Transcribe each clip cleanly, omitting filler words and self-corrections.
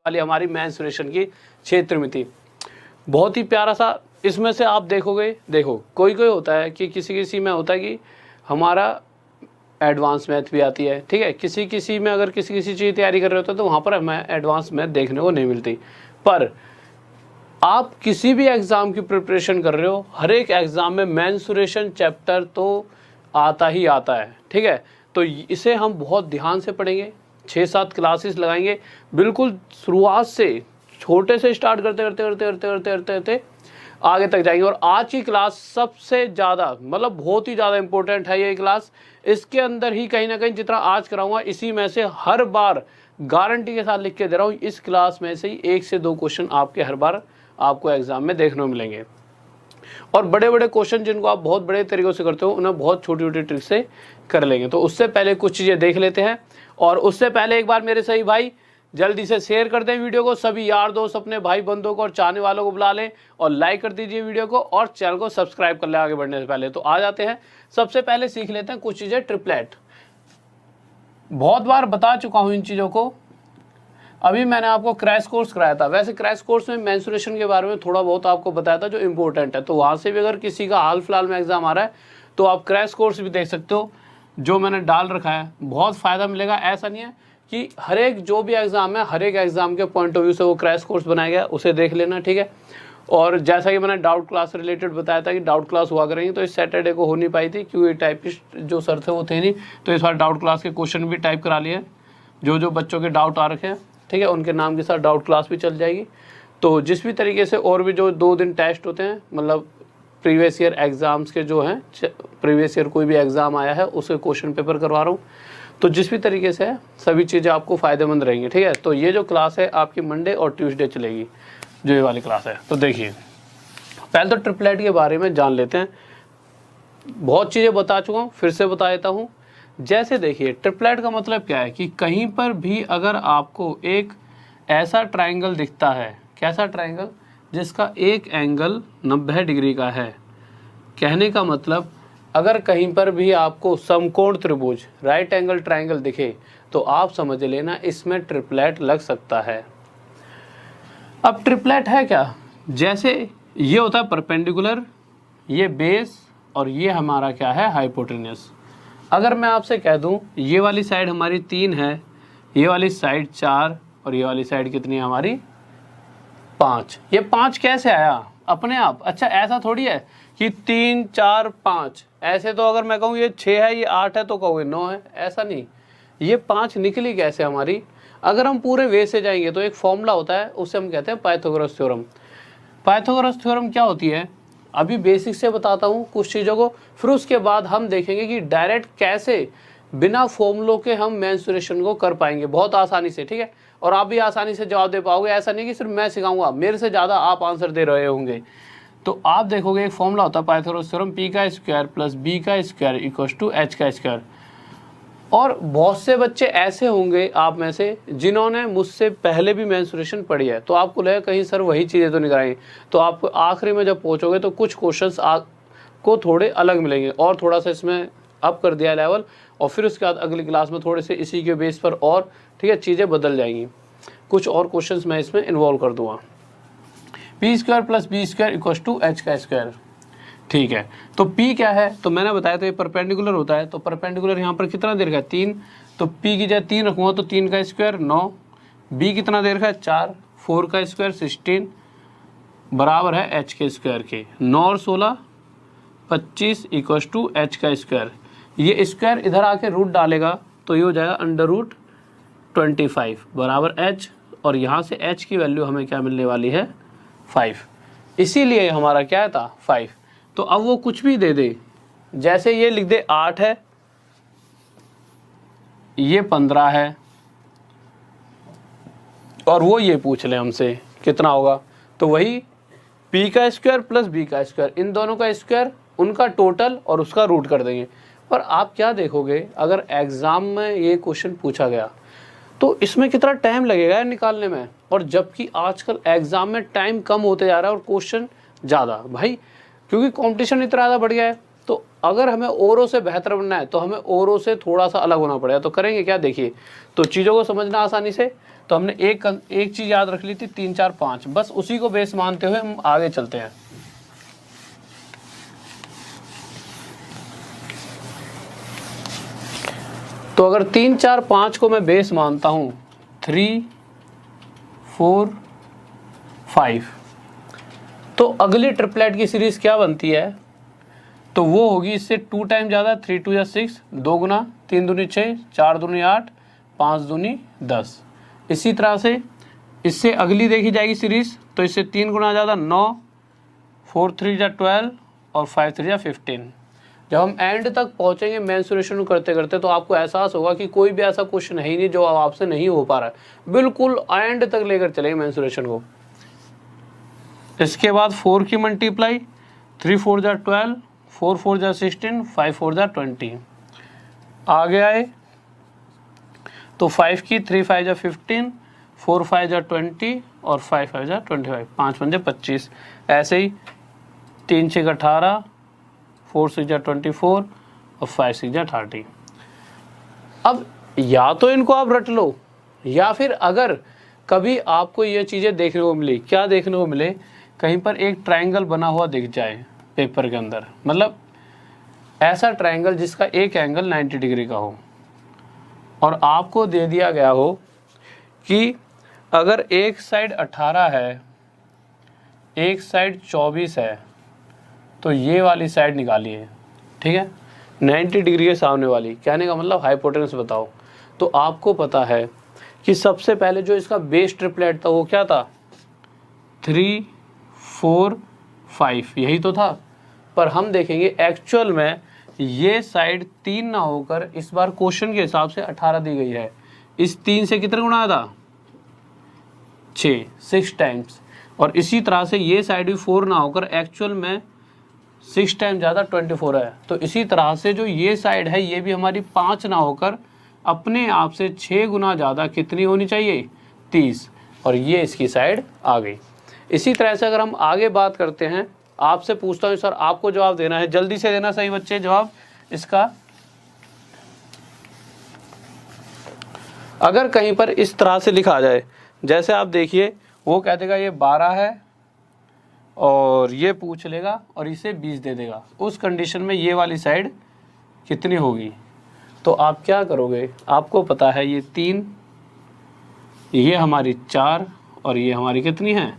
वाली हमारी मेंस्ट्रुएशन की क्षेत्र में थी। बहुत ही प्यारा सा। इसमें से आप देखोगे, देखो कोई कोई होता है कि किसी किसी में होता है कि हमारा एडवांस मैथ भी आती है, ठीक है, किसी किसी में अगर किसी किसी चीज़ तैयारी कर रहे होते हैं तो वहाँ पर हमें एडवांस मैथ देखने को नहीं मिलती। पर आप किसी भी एग्ज़ाम की प्रिपरेशन कर रहे हो, हर एक एग्ज़ाम में मेंस्ट्रुएशन चैप्टर तो आता ही आता है, ठीक है। तो इसे हम बहुत ध्यान से पढ़ेंगे, 6-7 क्लासेस लगाएंगे, बिल्कुल शुरुआत से छोटे से स्टार्ट करते करते करते करते करते करते करते आगे तक जाएंगे। और आज की क्लास सबसे ज़्यादा मतलब बहुत ही ज़्यादा इंपॉर्टेंट है ये क्लास। इसके अंदर ही कहीं ना कहीं जितना आज कराऊंगा इसी में से हर बार गारंटी के साथ लिख के दे रहा हूँ, इस क्लास में से ही 1 से 2 क्वेश्चन आपके हर बार आपको एग्जाम में देखने को मिलेंगे। और बड़े बड़े क्वेश्चन जिनको आप बहुत बड़े तरीक़ों से करते हो उन्हें बहुत छोटी छोटी ट्रिक से कर लेंगे। तो उससे पहले कुछ चीज़ें देख लेते हैं। और उससे पहले एक बार मेरे सही भाई जल्दी से शेयर कर दें वीडियो को, सभी यार दोस्त अपने भाई बंधुओं को और चाहने वालों को बुला लें और लाइक कर दीजिए वीडियो को और चैनल को सब्सक्राइब कर लें आगे बढ़ने से पहले। तो आ जाते हैं, सबसे पहले सीख लेते हैं कुछ चीज़ें। ट्रिपलेट बहुत बार बता चुका हूँ इन चीज़ों को, अभी मैंने आपको क्रैश कोर्स कराया था। वैसे क्रैश कोर्स में मेंस्ट्रुएशन के बारे में थोड़ा बहुत आपको बताया था जो इम्पोर्टेंट है, तो वहाँ से भी अगर किसी का हाल फिलहाल में एग्जाम आ रहा है तो आप क्रैश कोर्स भी देख सकते हो जो मैंने डाल रखा है, बहुत फ़ायदा मिलेगा। ऐसा नहीं है कि हर एक जो भी एग्ज़ाम है हर एक एग्ज़ाम के पॉइंट ऑफ व्यू से वो क्रैश कोर्स बनाया गया, उसे देख लेना, ठीक है। और जैसा कि मैंने डाउट क्लास रिलेटेड बताया था कि डाउट क्लास हुआ करेंगे, तो इस सैटरडे को हो नहीं पाई थी क्योंकि टाइपिस्ट जो सर थे वो थे नहीं, तो इस बार डाउट क्लास के क्वेश्चन भी टाइप करा लिए, जो जो बच्चों के डाउट आ रखे हैं, ठीक है, उनके नाम के साथ डाउट क्लास भी चल जाएगी। तो जिस भी तरीके से और भी जो 2 दिन टेस्ट होते हैं, मतलब प्रीवियस ईयर एग्ज़ाम्स के जो हैं, प्रीवियस ईयर कोई भी एग्ज़ाम आया है उसके क्वेश्चन पेपर करवा रहा हूँ, तो जिस भी तरीके से है सभी चीज़ें आपको फ़ायदेमंद रहेंगी, ठीक है। तो ये जो क्लास है आपकी मंडे और ट्यूसडे चलेगी, जो ये वाली क्लास है। तो देखिए पहले तो ट्रिपलेट के बारे में जान लेते हैं। बहुत चीज़ें बता चुका हूँ, फिर से बता देता हूँ। जैसे देखिए ट्रिपलेट का मतलब क्या है कि कहीं पर भी अगर आपको एक ऐसा ट्रायंगल दिखता है, कैसा ट्रायंगल, जिसका एक एंगल 90 डिग्री का है, कहने का मतलब अगर कहीं पर भी आपको समकोण त्रिभुज राइट एंगल ट्रायंगल दिखे तो आप समझ लेना इसमें ट्रिपलेट लग सकता है। अब ट्रिपलेट है क्या, जैसे ये होता है परपेंडिकुलर, ये बेस और ये हमारा क्या है हाइपोटेन्यूस। अगर मैं आपसे कह दूं ये वाली साइड हमारी 3 है, ये वाली साइड 4 और ये वाली साइड कितनी है हमारी 5, ये 5 कैसे आया अपने आप? अच्छा ऐसा थोड़ी है कि 3 4 5, ऐसे तो अगर मैं कहूँ ये 6 है ये 8 है तो कहोगे 9 है, ऐसा नहीं। ये 5 निकली कैसे हमारी? अगर हम पूरे वे से जाएंगे तो एक फॉर्मूला होता है, उससे हम कहते हैं पाइथागोरस थ्योरम। पाइथागोरस थ्योरम क्या होती है अभी बेसिक से बताता हूँ कुछ चीज़ों को, फिर उसके बाद हम देखेंगे कि डायरेक्ट कैसे बिना फॉर्मूलों के हम मेंस्ट्रुएशन को कर पाएंगे बहुत आसानी से, ठीक है। और आप भी आसानी से जवाब दे पाओगे, ऐसा नहीं कि सिर्फ मैं सिखाऊंगा, मेरे से ज़्यादा आप आंसर दे रहे होंगे। तो आप देखोगे एक फॉर्मूला होता है पाइथागोरस थ्योरम, p का स्क्वायर प्लस b का स्क्वायर इक्वल्स टू h का स्क्वायर। और बहुत से बच्चे ऐसे होंगे आप में से जिन्होंने मुझसे पहले भी मेंस्ट्रुएशन पढ़ी है, तो आपको लगेगा कहीं सर वही चीज़ें तो नहीं कराएंगे, तो आपको आखिरी में जब पहुंचोगे तो कुछ क्वेश्चंस आपको थोड़े अलग मिलेंगे और थोड़ा सा इसमें अप कर दिया लेवल, और फिर उसके बाद अगली क्लास में थोड़े से इसी के बेस पर और, ठीक है, चीज़ें बदल जाएंगी, कुछ और क्वेश्चंस मैं इसमें इन्वॉल्व कर दूँगा। P square plus b square equals to h का स्क्वायर, ठीक है। तो P क्या है, तो मैंने बताया था ये परपेंडिकुलर होता है, तो परपेंडिकुलर यहाँ पर कितना दे रखा है 3, तो P की जगह 3 रखूँगा तो 3 का स्क्वायर 9, B कितना दे रखा है 4, 4 का स्क्वायर 16 बराबर है h के स्क्वायर के, 9 और 16 25 इक्वल्स टू h का स्क्वायर। ये स्क्वायर इधर आके रूट डालेगा तो ये हो जाएगा √25 बराबर h, और यहाँ से h की वैल्यू हमें क्या मिलने वाली है 5, इसीलिए हमारा क्या था 5। तो अब वो कुछ भी दे दे, जैसे ये लिख दे 8 है, ये 15 है, और वो ये पूछ ले हमसे कितना होगा, तो वही p का स्क्वायर प्लस b का स्क्वायर, इन दोनों का स्क्वायर, उनका टोटल और उसका रूट कर देंगे। पर आप क्या देखोगे अगर एग्ज़ाम में ये क्वेश्चन पूछा गया तो इसमें कितना टाइम लगेगा निकालने में, और जबकि आजकल एग्ज़ाम में टाइम कम होते जा रहा है और क्वेश्चन ज़्यादा, भाई क्योंकि कंपटीशन इतना ज़्यादा बढ़ गया है। तो अगर हमें औरों से बेहतर बनना है तो हमें औरों से थोड़ा सा अलग होना पड़ेगा। तो करेंगे क्या, देखिए, तो चीज़ों को समझना आसानी से। तो हमने एक चीज़ याद रख ली थी, 3 4 5, बस उसी को बेस मानते हुए हम आगे चलते हैं। तो अगर 3 4 5 को मैं बेस मानता हूँ, 3 4 5, तो अगली ट्रिपलेट की सीरीज क्या बनती है, तो वो होगी इससे 2 टाइम ज़्यादा, 3 2 या 6, 2 गुना, 3 दूनी 6, 4 दूनी 8, 5 दूनी 10। इसी तरह से इससे अगली देखी जाएगी सीरीज, तो इससे 3 गुना ज़्यादा 9, 4 3 या 12 और 5 3 या 15। जब हम एंड तक पहुंचेंगे मेंसुरेशन करते करते, तो आपको एहसास होगा कि कोई भी ऐसा क्वेश्चन है ही नहीं जो आपसे नहीं हो पा रहा है। बिल्कुल एंड तक लेकर चलेंगे मेंसुरेशन को। इसके बाद 4 की मल्टीप्लाई, 3 4 जा 12, 4 4 जा 16, 5 4 जा 20। आगे आए तो 5 की 3 5 जा 15, 4 5 जा 20 और 5 5 जा 25, 5 5 जा 25। ऐसे ही 3 6 18, 4 6 जा 24 और 5 6 जा 30। अब या तो इनको आप रट लो, या फिर अगर कभी आपको ये चीज़ें देखने को मिली, क्या देखने को मिले, कहीं पर एक ट्रायंगल बना हुआ दिख जाए पेपर के अंदर, मतलब ऐसा ट्रायंगल जिसका एक एंगल 90 डिग्री का हो, और आपको दे दिया गया हो कि अगर एक साइड 18 है, एक साइड 24 है, तो ये वाली साइड निकालिए, ठीक है, 90 डिग्री के सामने वाली। कहने का मतलब हाइपोटेनस बताओ। तो आपको पता है कि सबसे पहले जो इसका बेस ट्रिपलेट था वो क्या था, 3 4 5, यही तो था। पर हम देखेंगे एक्चुअल में ये साइड 3 ना होकर इस बार क्वेश्चन के हिसाब से 18 दी गई है। इस 3 से कितने गुना था, 6 टाइम्स। और इसी तरह से ये साइड भी 4 ना होकर एक्चुअल में 6 टाइम ज़्यादा 24 है। तो इसी तरह से जो ये साइड है ये भी हमारी 5 ना होकर अपने आप से 6 गुना ज़्यादा कितनी होनी चाहिए, 30। और ये इसकी साइड आ गई। इसी तरह से अगर हम आगे बात करते हैं, आपसे पूछता हूँ सर आपको जवाब देना है, जल्दी से देना सही बच्चे जवाब इसका। अगर कहीं पर इस तरह से लिखा जाए, जैसे आप देखिए, वो कह देगा ये 12 है और ये पूछ लेगा और इसे 20 दे देगा, उस कंडीशन में ये वाली साइड कितनी होगी। तो आप क्या करोगे, आपको पता है ये 3, ये हमारी 4 और ये हमारी कितनी है,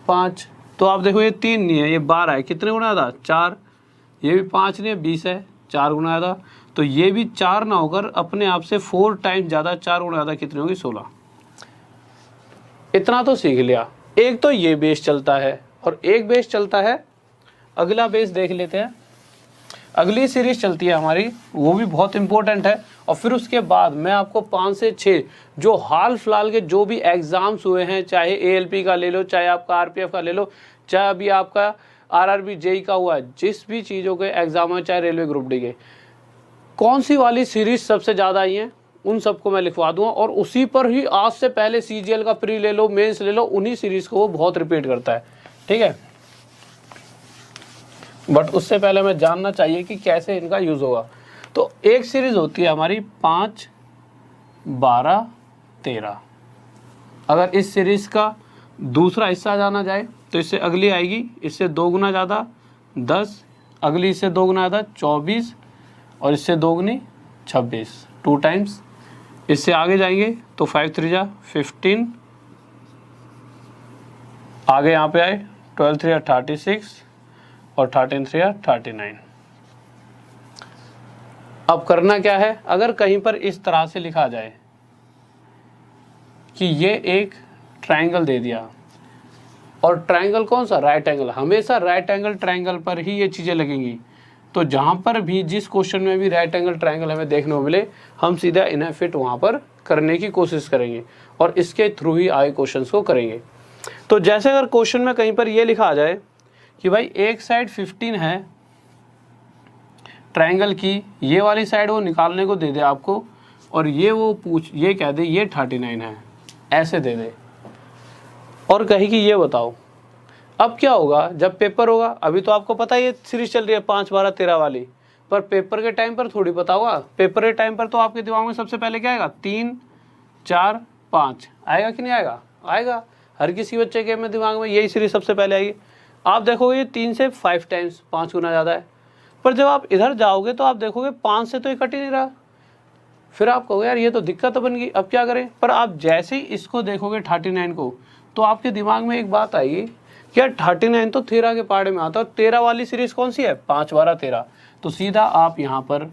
5। तो आप देखो ये 3 नहीं है, ये 12 है, कितने गुना था, 4। ये भी 5 नहीं है, 20 है, 4 गुना था। तो ये भी 4 ना होकर अपने आप से 4 टाइम ज़्यादा, 4 गुना ज़्यादा कितनी होगी, 16। इतना तो सीख लिया। एक तो ये बेस चलता है और एक बेस चलता है, अगला बेस देख लेते हैं। अगली सीरीज चलती है हमारी, वो भी बहुत इंपॉर्टेंट है। और फिर उसके बाद मैं आपको 5 से 6 जो हाल फिलहाल के जो भी एग्जाम्स हुए हैं, चाहे ALP का ले लो, चाहे आपका RPF का ले लो, चाहे अभी आपका RRB JEE का हुआ है, जिस भी चीज़ों के एग्जाम है, चाहे रेलवे ग्रुप डी के, कौन सी वाली सीरीज सबसे ज़्यादा आई हैं, उन सबको मैं लिखवा दूंगा। और उसी पर ही आज से पहले CGL का प्री ले लो, मेंस ले लो, उन्हीं सीरीज को वो बहुत रिपीट करता है, ठीक है। बट उससे पहले हमें जानना चाहिए कि कैसे इनका यूज़ होगा। तो एक सीरीज होती है हमारी 5 12 13। अगर इस सीरीज का दूसरा हिस्सा जाना जाए तो इससे अगली आएगी, इससे 2 गुना ज़्यादा 10, अगली इससे 2 गुना ज़्यादा 24 और इससे 2 गुनी 26, 2 टाइम्स। इससे आगे जाएंगे तो 5 3 जा 15, आगे यहाँ पे आए 12 3 36 और 13 3 39। अब करना क्या है, अगर कहीं पर इस तरह से लिखा जाए कि ये एक ट्रायंगल दे दिया, और ट्रायंगल कौन सा, राइट एंगल, हमेशा राइट एंगल ट्रायंगल पर ही ये चीज़ें लगेंगी। तो जहाँ पर भी जिस क्वेश्चन में भी राइट एंगल ट्रायंगल हमें देखने को मिले, हम सीधा इन्हें फिट वहाँ पर करने की कोशिश करेंगे और इसके थ्रू ही आए क्वेश्चंस को करेंगे। तो जैसे अगर क्वेश्चन में कहीं पर ये लिखा आ जाए कि भाई एक साइड 15 है ट्रायंगल की, ये वाली साइड वो निकालने को दे दे आपको, और ये वो ये कह दे ये 39 है, ऐसे दे दे, और कहे कि ये बताओ अब क्या होगा जब पेपर होगा, अभी तो आपको पता है ये सीरीज चल रही है 5, 12, 13 वाली, पर पेपर के टाइम पर थोड़ी पता होगा। पेपर के टाइम पर तो आपके दिमाग में सबसे पहले क्या आएगा, 3, 4, 5 आएगा कि नहीं आएगा, आएगा। हर किसी बच्चे के में दिमाग में यही सीरीज सबसे पहले आएगी। आप देखोगे ये 3 से 5 टाइम्स, 5 गुना ज़्यादा है। पर जब आप इधर जाओगे तो आप देखोगे 5 से तो ये कट ही नहीं रहा। फिर आप कहोगे यार ये तो दिक्कत बन गई, अब क्या करें। पर आप जैसे ही इसको देखोगे 39 को, तो आपके दिमाग में एक बात आएगी कि यार 39 तो 13 के पार्ट में आता है। 13 वाली सीरीज कौन सी है, 5, 12, 13। तो सीधा आप यहाँ पर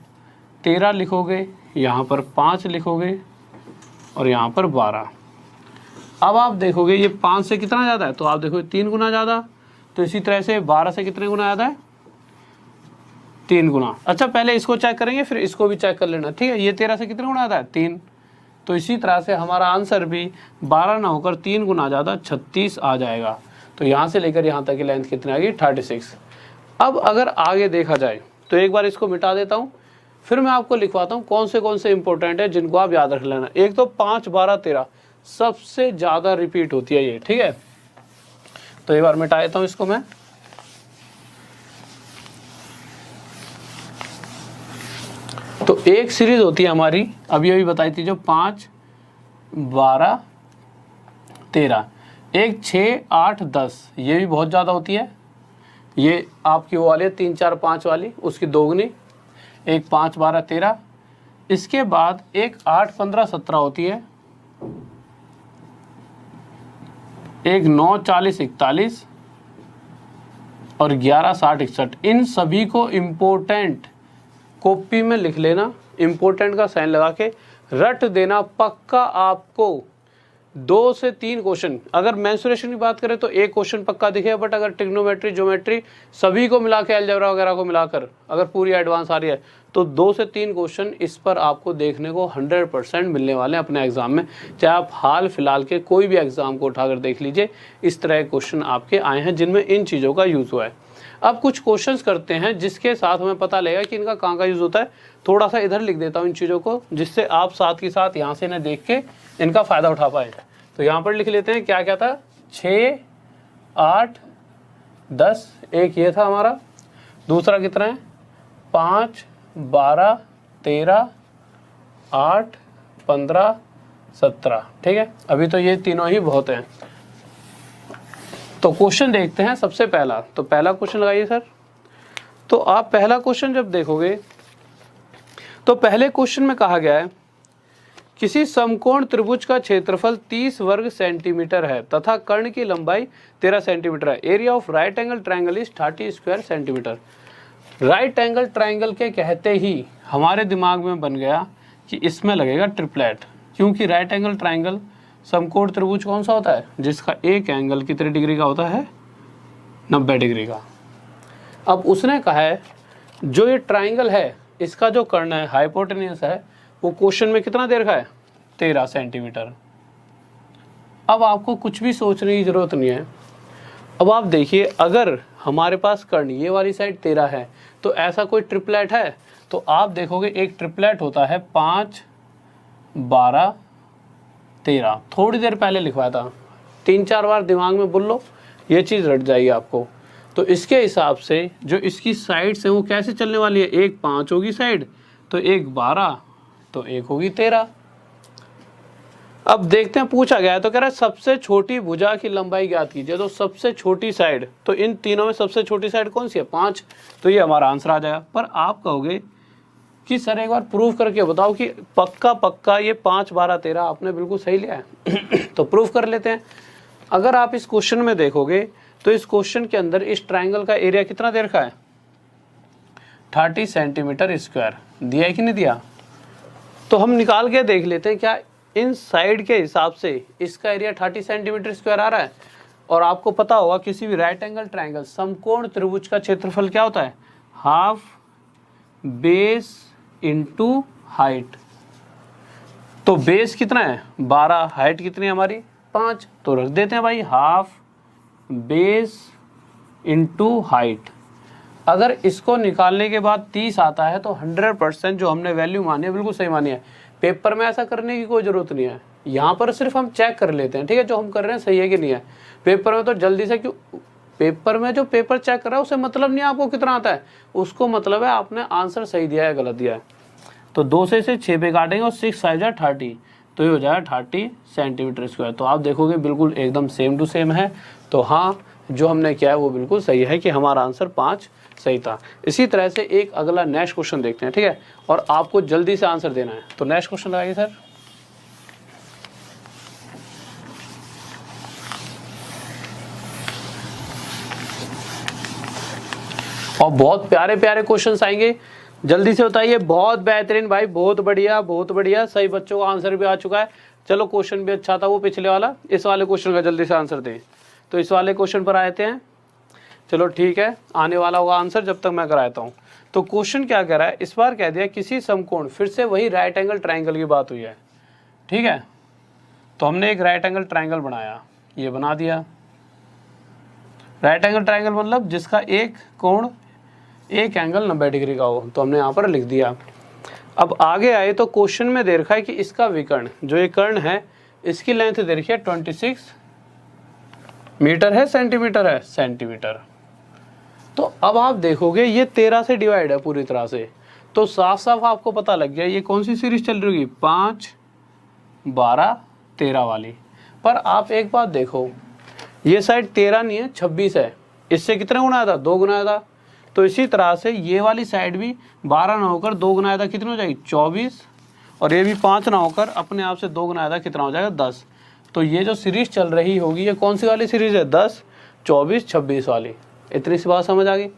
13 लिखोगे, यहाँ पर 5 लिखोगे और यहाँ पर 12। अब आप देखोगे ये 5 से कितना ज़्यादा है, तो आप देखोगे 3 गुना ज़्यादा। तो इसी तरह से 12 से कितने गुना ज़्यादा है, 3 गुना। अच्छा पहले इसको चेक करेंगे फिर इसको भी चेक कर लेना, ठीक है। ये 13 से कितने गुना ज़्यादा है, 3। तो इसी तरह से हमारा आंसर भी 12 ना होकर 3 गुना ज़्यादा 36 आ जाएगा। तो यहाँ से लेकर यहाँ तक की लेंथ कितनी आ गई, 36। अब अगर आगे देखा जाए तो एक बार इसको मिटा देता हूँ, फिर मैं आपको लिखवाता हूँ कौन से इंपॉर्टेंट है जिनको आप याद रख लेना। एक तो 5, 12, 13 सबसे ज़्यादा रिपीट होती है ये, ठीक है। तो एक बार मिटा देता हूँ इसको मैं। तो एक सीरीज होती है हमारी अभी अभी बताई थी जो 5, 12, 13, एक 6, 8, 10 ये भी बहुत ज़्यादा होती है। ये आपकी वो वाली है 3, 4, 5 वाली, उसकी दोगुनी। एक 5, 12, 13। इसके बाद एक 8, 15, 17 होती है। एक 9, 40, 41 और 11, 60, 61। इन सभी को इम्पोर्टेंट कॉपी में लिख लेना, इम्पोर्टेंट का साइन लगा के रट देना। पक्का आपको 2 से 3 क्वेश्चन, अगर मेंसुरेशन की बात करें तो एक क्वेश्चन पक्का दिखेगा, बट अगर ट्रिग्नोमेट्री, ज्योमेट्री सभी को मिला के, अलजेब्रा वगैरह को मिलाकर अगर पूरी एडवांस आ रही है तो 2 से 3 क्वेश्चन इस पर आपको देखने को 100% मिलने वाले हैं अपने एग्जाम में। चाहे आप हाल फिलहाल के कोई भी एग्जाम को उठाकर देख लीजिए, इस तरह के क्वेश्चन आपके आए हैं जिनमें इन चीज़ों का यूज़ हुआ है। अब कुछ क्वेश्चंस करते हैं जिसके साथ हमें पता लगेगा कि इनका कहाँ का यूज़ होता है। थोड़ा सा इधर लिख देता हूँ इन चीज़ों को, जिससे आप साथ के साथ यहाँ से इन्हें देख के इनका फ़ायदा उठा पाए। तो यहाँ पर लिख लेते हैं क्या क्या था, 6, 8, 10। एक ये था हमारा। दूसरा कितना है, 5, 12, 13, 8, 15, 17। ठीक है, अभी तो ये तीनों ही बहुत हैं। तो क्वेश्चन देखते हैं सबसे पहला। तो पहला क्वेश्चन लगाइए सर। तो आप पहला क्वेश्चन जब देखोगे तो पहले क्वेश्चन में कहा गया है किसी समकोण त्रिभुज का क्षेत्रफल 30 वर्ग सेंटीमीटर है तथा कर्ण की लंबाई 13 सेंटीमीटर है। Area of right angle triangle is 30 square centimetre. Right angle triangle के कहते ही हमारे दिमाग में बन गया कि इसमें लगेगा ट्रिपलेट, क्योंकि राइट एंगल ट्रायंगल समकोण त्रिभुज कौन सा होता है जिसका एक एंगल कितने डिग्री का होता है, 90 डिग्री का। अब उसने कहा है जो ये ट्रायंगल है इसका जो कर्ण है, हाइपोटेन्यूस है, वो क्वेश्चन में कितना दे रखा है, 13 सेंटीमीटर। अब आपको कुछ भी सोचने की जरूरत नहीं है। अब आप देखिए अगर हमारे पास कर्ण ये वाली साइड 13 है तो ऐसा कोई ट्रिपलेट है, तो आप देखोगे एक ट्रिपलेट होता है 5, 12, 13। थोड़ी देर पहले लिखवाया था, 3-4 बार दिमाग में बोल लो, ये चीज़ रट जाएगी आपको। तो इसके हिसाब से जो इसकी साइड्स हैं वो कैसे चलने वाली है, एक 5 होगी साइड, तो एक 12, तो एक होगी 13। अब देखते हैं, पूछा गया है तो कह रहा है सबसे छोटी भुजा की लंबाई ज्ञात कीजिए। तो सबसे छोटी साइड, तो इन तीनों में सबसे छोटी साइड कौन सी है, 5। तो ये हमारा आंसर आ जाएगा। पर आप कहोगे कि सर एक बार प्रूफ करके बताओ कि पक्का ये 5, 12, 13 आपने बिल्कुल सही लिया है। तो प्रूफ कर लेते हैं। अगर आप इस क्वेश्चन में देखोगे तो इस क्वेश्चन के अंदर इस ट्रायंगल का एरिया कितना दे रखा है, 30 सेंटीमीटर स्क्वायर दिया है कि नहीं दिया। तो हम निकाल के देख लेते हैं क्या इन साइड के हिसाब से इसका एरिया 30 सेंटीमीटर स्क्वायर आ रहा है। और आपको पता होगा किसी भी राइट एंगल ट्रायंगल समकोण त्रिभुज का क्षेत्रफल क्या होता है, हाफ बेस इंटू हाइट। तो बेस कितना है 12, हाइट कितनी है हमारी 5। तो रख देते हैं भाई हाफ बेस इंटू हाइट। अगर इसको निकालने के बाद 30 आता है तो 100% जो हमने वैल्यू मानी है बिल्कुल सही मानी है। पेपर में ऐसा करने की कोई ज़रूरत नहीं है, यहाँ पर सिर्फ हम चेक कर लेते हैं, ठीक है, जो हम कर रहे हैं सही है कि नहीं है। पेपर में तो जल्दी से क्यों पेपर में जो पेपर चेक कर रहा है उसे मतलब नहीं आपको कितना आता है, उसको मतलब है आपने आंसर सही दिया है गलत दिया है। तो 2 से इसे 6 पे काटेंगे और 6 5 जा 30, तो ये हो जाएगा 30 सेंटीमीटर स्क्वायर। तो आप देखोगे बिल्कुल एकदम सेम टू सेम है। तो हाँ, जो हमने किया है वो बिल्कुल सही है कि हमारा आंसर 5 सही था। इसी तरह से एक अगला नेक्स्ट क्वेश्चन देखते हैं, ठीक है, और आपको जल्दी से आंसर देना है। तो नेक्स्ट क्वेश्चन लगाइए सर। और बहुत प्यारे प्यारे क्वेश्चंस आएंगे, जल्दी से बताइए। बहुत बेहतरीन भाई, बहुत बढ़िया बहुत बढ़िया, सही बच्चों का आंसर भी आ चुका है। चलो क्वेश्चन भी अच्छा था वो पिछले वाला, इस वाले क्वेश्चन का जल्दी से आंसर दें। तो इस वाले क्वेश्चन पर आते हैं। चलो ठीक है, आने वाला होगा आंसर जब तक मैं कराता हूँ। तो क्वेश्चन क्या कह रहा है, इस बार कह दिया किसी समकोण, फिर से वही राइट एंगल ट्राइंगल की बात हुई है, ठीक है। तो हमने एक राइट एंगल ट्राइंगल बनाया, ये बना दिया। राइट एंगल ट्राइंगल मतलब जिसका एक कोण एक एंगल 90 डिग्री का हो, तो हमने यहाँ पर लिख दिया। अब आगे आए तो क्वेश्चन में दे रखा है कि इसका विकर्ण, जो ये कर्ण है, इसकी लेंथ दे रखी है 26 मीटर है, सेंटीमीटर है, सेंटीमीटर। तो अब आप देखोगे ये 13 से डिवाइड है पूरी तरह से, तो साफ साफ आपको पता लग गया ये कौन सी सीरीज चल रही होगी, 5 12 13 वाली। पर आप एक बात देखो, ये साइड 13 नहीं है 26 है, इससे कितना गुना आया था, 2 गुना आया था। तो इसी तरह से ये वाली साइड भी 12 ना होकर 2 गुना आया था, कितनी हो जाएगी 24, और ये भी 5 ना होकर अपने आप से 2 गुना आया था, कितना हो जाएगा 10। तो ये जो सीरीज चल रही होगी ये कौन सी वाली सीरीज है, 10 24 26 वाली। इतनी सी बात समझ आ गई।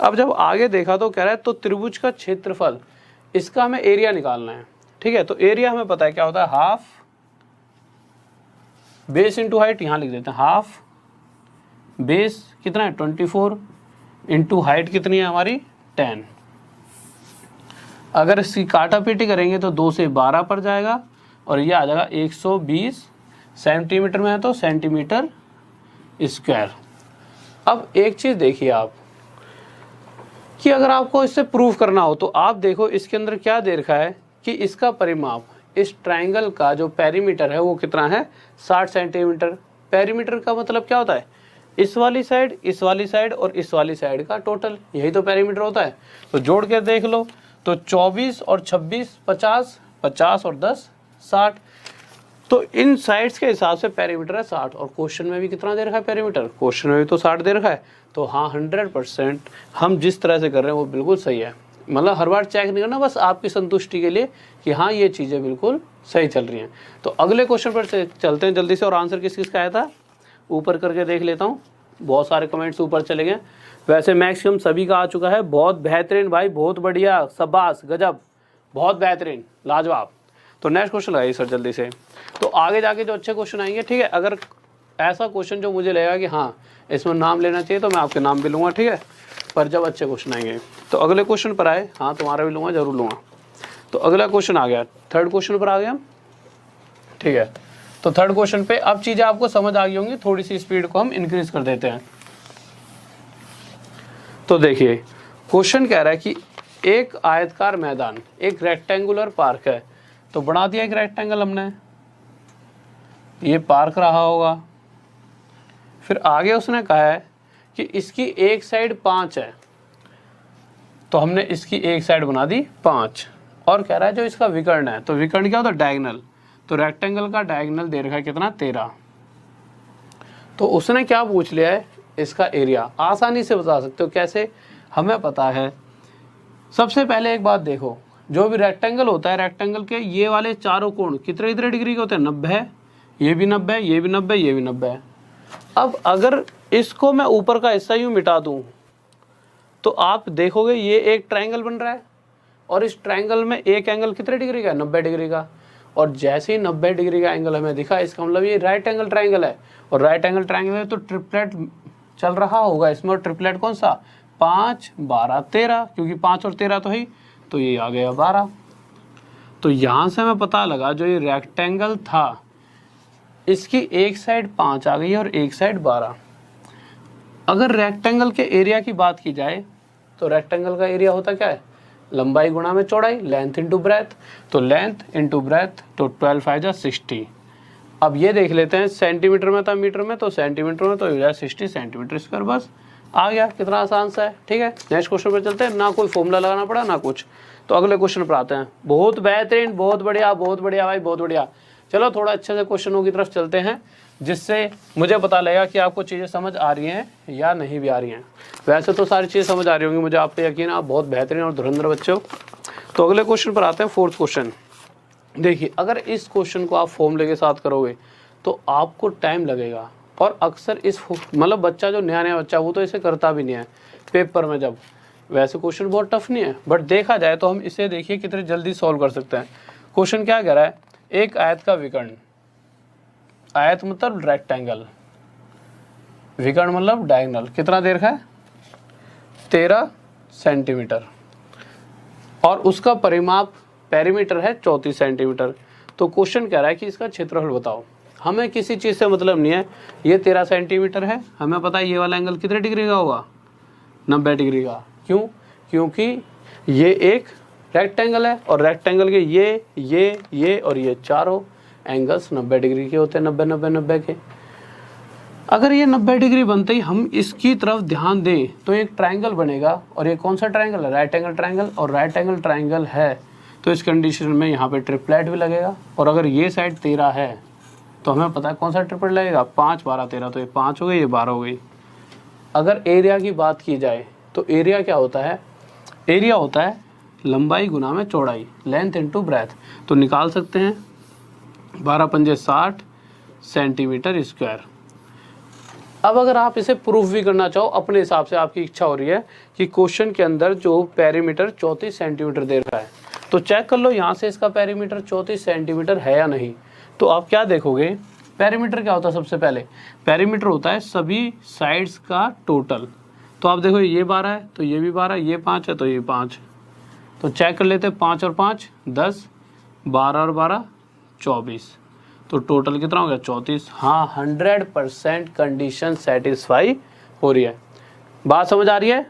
अब जब आगे देखा तो कह रहा है तो त्रिभुज का क्षेत्रफल, इसका हमें एरिया निकालना है, ठीक है। तो एरिया हमें पता है क्या होता है, हाफ बेस इंटू हाइट, यहाँ लिख देते हैं हाफ बेस कितना है 24 इंटू हाइट कितनी है हमारी 10। अगर इसकी काटापीटी करेंगे तो 2 से 12 पर जाएगा और ये आ जाएगा 120 सेंटीमीटर में है, तो सेंटीमीटर स्क्वायर। अब एक चीज़ देखिए आप कि अगर आपको इससे प्रूफ करना हो तो आप देखो इसके अंदर क्या दे रखा है कि इसका परिमाप, इस ट्राइंगल का जो पेरीमीटर है वो कितना है 60 सेंटीमीटर। पेरीमीटर का मतलब क्या होता है, इस वाली साइड, इस वाली साइड और इस वाली साइड का टोटल, यही तो पेरीमीटर होता है। तो जोड़ के देख लो, तो 24 और 26 50, 50 और 10 60। तो इन साइड्स के हिसाब से पेरीमीटर है 60, और क्वेश्चन में भी कितना दे रखा है पेरीमीटर, क्वेश्चन में भी तो 60 दे रखा है। तो हाँ 100% हम जिस तरह से कर रहे हैं वो बिल्कुल सही है। मतलब हर बार चेक नहीं करना, बस आपकी संतुष्टि के लिए कि हाँ ये चीज़ें बिल्कुल सही चल रही हैं। तो अगले क्वेश्चन पर चलते हैं जल्दी से, और आंसर किस किस का आया था ऊपर करके देख लेता हूँ। बहुत सारे कमेंट्स ऊपर चले गए, वैसे मैक्सिमम सभी का आ चुका है। बहुत बेहतरीन भाई, बहुत बढ़िया, शाबाश, गजब, बहुत बेहतरीन, लाजवाब। तो नेक्स्ट क्वेश्चन लगाइए सर जल्दी से। तो आगे जाके जो अच्छे क्वेश्चन आएंगे, ठीक है, अगर ऐसा क्वेश्चन जो मुझे लगेगा कि हाँ इसमें नाम लेना चाहिए तो मैं आपके नाम भी लूँगा, ठीक है। पर जब अच्छे क्वेश्चन आएंगे तो अगले क्वेश्चन पर आए, हाँ तुम्हारा भी लूँगा, जरूर लूँगा। तो अगला क्वेश्चन आ गया, थर्ड क्वेश्चन पर आ गया, ठीक है। तो थर्ड क्वेश्चन पे अब चीज़ें आपको समझ आ गई होंगी, थोड़ी सी स्पीड को हम इंक्रीज कर देते हैं। तो देखिए क्वेश्चन कह रहा है कि एक आयतकार मैदान, एक रेक्टेंगुलर पार्क है। तो बना दिया एक रेक्टेंगल हमने, ये पार्क रहा होगा। फिर आगे उसने कहा है कि इसकी एक साइड 5 है, तो हमने इसकी एक साइड बना दी 5। और कह रहा है जो इसका विकर्ण है, तो विकर्ण क्या होता है, डायगोनल। तो रेक्टेंगल का डायगोनल दे रखा है कितना 13। तो उसने क्या पूछ लिया है, इसका एरिया। आसानी से बता सकते हो कैसे, हमें पता है। सबसे पहले एक बात देखो, जो भी रेक्टेंगल होता है, रेक्टेंगल के ये वाले चारों कोण कितने कितने डिग्री के होते हैं, 90 है, ये भी 90 है, ये भी 90 है, ये भी 90 है। अब अगर इसको मैं ऊपर का हिस्सा यूँ मिटा दूँ तो आप देखोगे ये एक ट्रायंगल बन रहा है, और इस ट्रायंगल में एक एंगल कितने डिग्री का है, 90 डिग्री का। और जैसे ही 90 डिग्री का एंगल हमें दिखा, इसका मतलब ये राइट एंगल ट्रायंगल है। और राइट एंगल ट्रायंगल है तो ट्रिपलेट चल रहा होगा इसमें, और ट्रिपलेट कौन सा, 5 12 13, क्योंकि 5 और 13 तो है, तो ये आ गया 12। तो यहाँ से हमें पता लगा जो ये रेक्टेंगल था इसकी एक साइड 5 आ गई और एक साइड 12। अगर रेक्टेंगल के एरिया की बात की जाए तो रेक्टेंगल का एरिया होता क्या है, लंबाई गुणा में चौड़ाई, लेंथ इंटू ब्रेथ। तो लेंथ इंटू ब्रेथ, तो 12 5 जा 60। अब ये देख लेते हैं, सेंटीमीटर में था मीटर में, तो सेंटीमीटर में तो हो जाए 60 सेंटीमीटर स्क्वायर, बस आ गया, कितना आसान सा है। ठीक है, नेक्स्ट क्वेश्चन पर चलते हैं, ना कोई फॉर्मूला लगाना पड़ा ना कुछ। तो अगले क्वेश्चन पर आते हैं। बहुत बेहतरीन, बहुत बढ़िया भाई, बहुत बढ़िया। चलो थोड़ा अच्छे से क्वेश्चनों की तरफ चलते हैं, जिससे मुझे पता लगेगा कि आपको चीज़ें समझ आ रही हैं या नहीं भी आ रही हैं। वैसे तो सारी चीज़ें समझ आ रही होंगी, मुझे आप पे यकीन है, आप बहुत बेहतरीन और धुरंधर बच्चे हो। तो अगले क्वेश्चन पर आते हैं, फोर्थ क्वेश्चन। देखिए, अगर इस क्वेश्चन को आप फॉर्मूले के साथ करोगे तो आपको टाइम लगेगा, और अक्सर इस मतलब बच्चा जो नया बच्चा वो तो इसे करता भी नहीं है पेपर में जब। वैसे क्वेश्चन बहुत टफ नहीं है, बट देखा जाए तो हम इसे देखिए कितने जल्दी सॉल्व कर सकते हैं। क्वेश्चन क्या कह रहा है, एक आयत का विकर्ण, आयत मतलब रेक्टेंगल, विकर्ण मतलब डायगोनल, कितना देर का है 13 सेंटीमीटर, और उसका परिमाप पेरीमीटर है 34 सेंटीमीटर। तो क्वेश्चन कह रहा है कि इसका क्षेत्रफल बताओ। हमें किसी चीज़ से मतलब नहीं है, ये 13 सेंटीमीटर है, हमें पता है ये वाला एंगल कितने डिग्री का होगा, 90 डिग्री का। क्यों? क्योंकि ये एक रेक्टेंगल है, और रेक्टेंगल के ये और ये चारों एंगल्स 90 डिग्री के होते हैं, 90 के। अगर ये 90 डिग्री बनते ही हम इसकी तरफ ध्यान दें तो एक ट्रायंगल बनेगा, और ये कौन सा ट्रायंगल है, राइट एंगल ट्रायंगल, और राइट एंगल ट्रायंगल है तो इस कंडीशन में यहाँ पे ट्रिपलेट भी लगेगा। और अगर ये साइड 13 है तो हमें पता है कौन सा ट्रिपलेट लगेगा, 5 12 13, तो ये 5 हो गई, ये 12 हो गई। अगर एरिया की बात की जाए तो एरिया क्या होता है, एरिया होता है लंबाई गुना में चौड़ाई, लेंथ इनटू ब्रेथ। तो निकाल सकते हैं 12 पंजे 60 सेंटीमीटर स्क्वायर। अब अगर आप इसे प्रूफ भी करना चाहो अपने हिसाब से, आपकी इच्छा हो रही है कि क्वेश्चन के अंदर जो पेरीमीटर 34 सेंटीमीटर दे रहा है, तो चेक कर लो यहाँ से इसका पेरीमीटर 34 सेंटीमीटर है या नहीं। तो आप क्या देखोगे, पेरीमीटर क्या होता है, सबसे पहले पेरीमीटर होता है सभी साइड्स का टोटल। तो आप देखो ये 12 है तो ये भी 12, ये 5 है तो ये 5, तो चेक कर लेते हैं, 5 और 5 10, 12 और 12 24, तो टोटल कितना हो गया 34। हाँ, 100% कंडीशन सेटिस्फाई हो रही है। बात समझ आ रही है?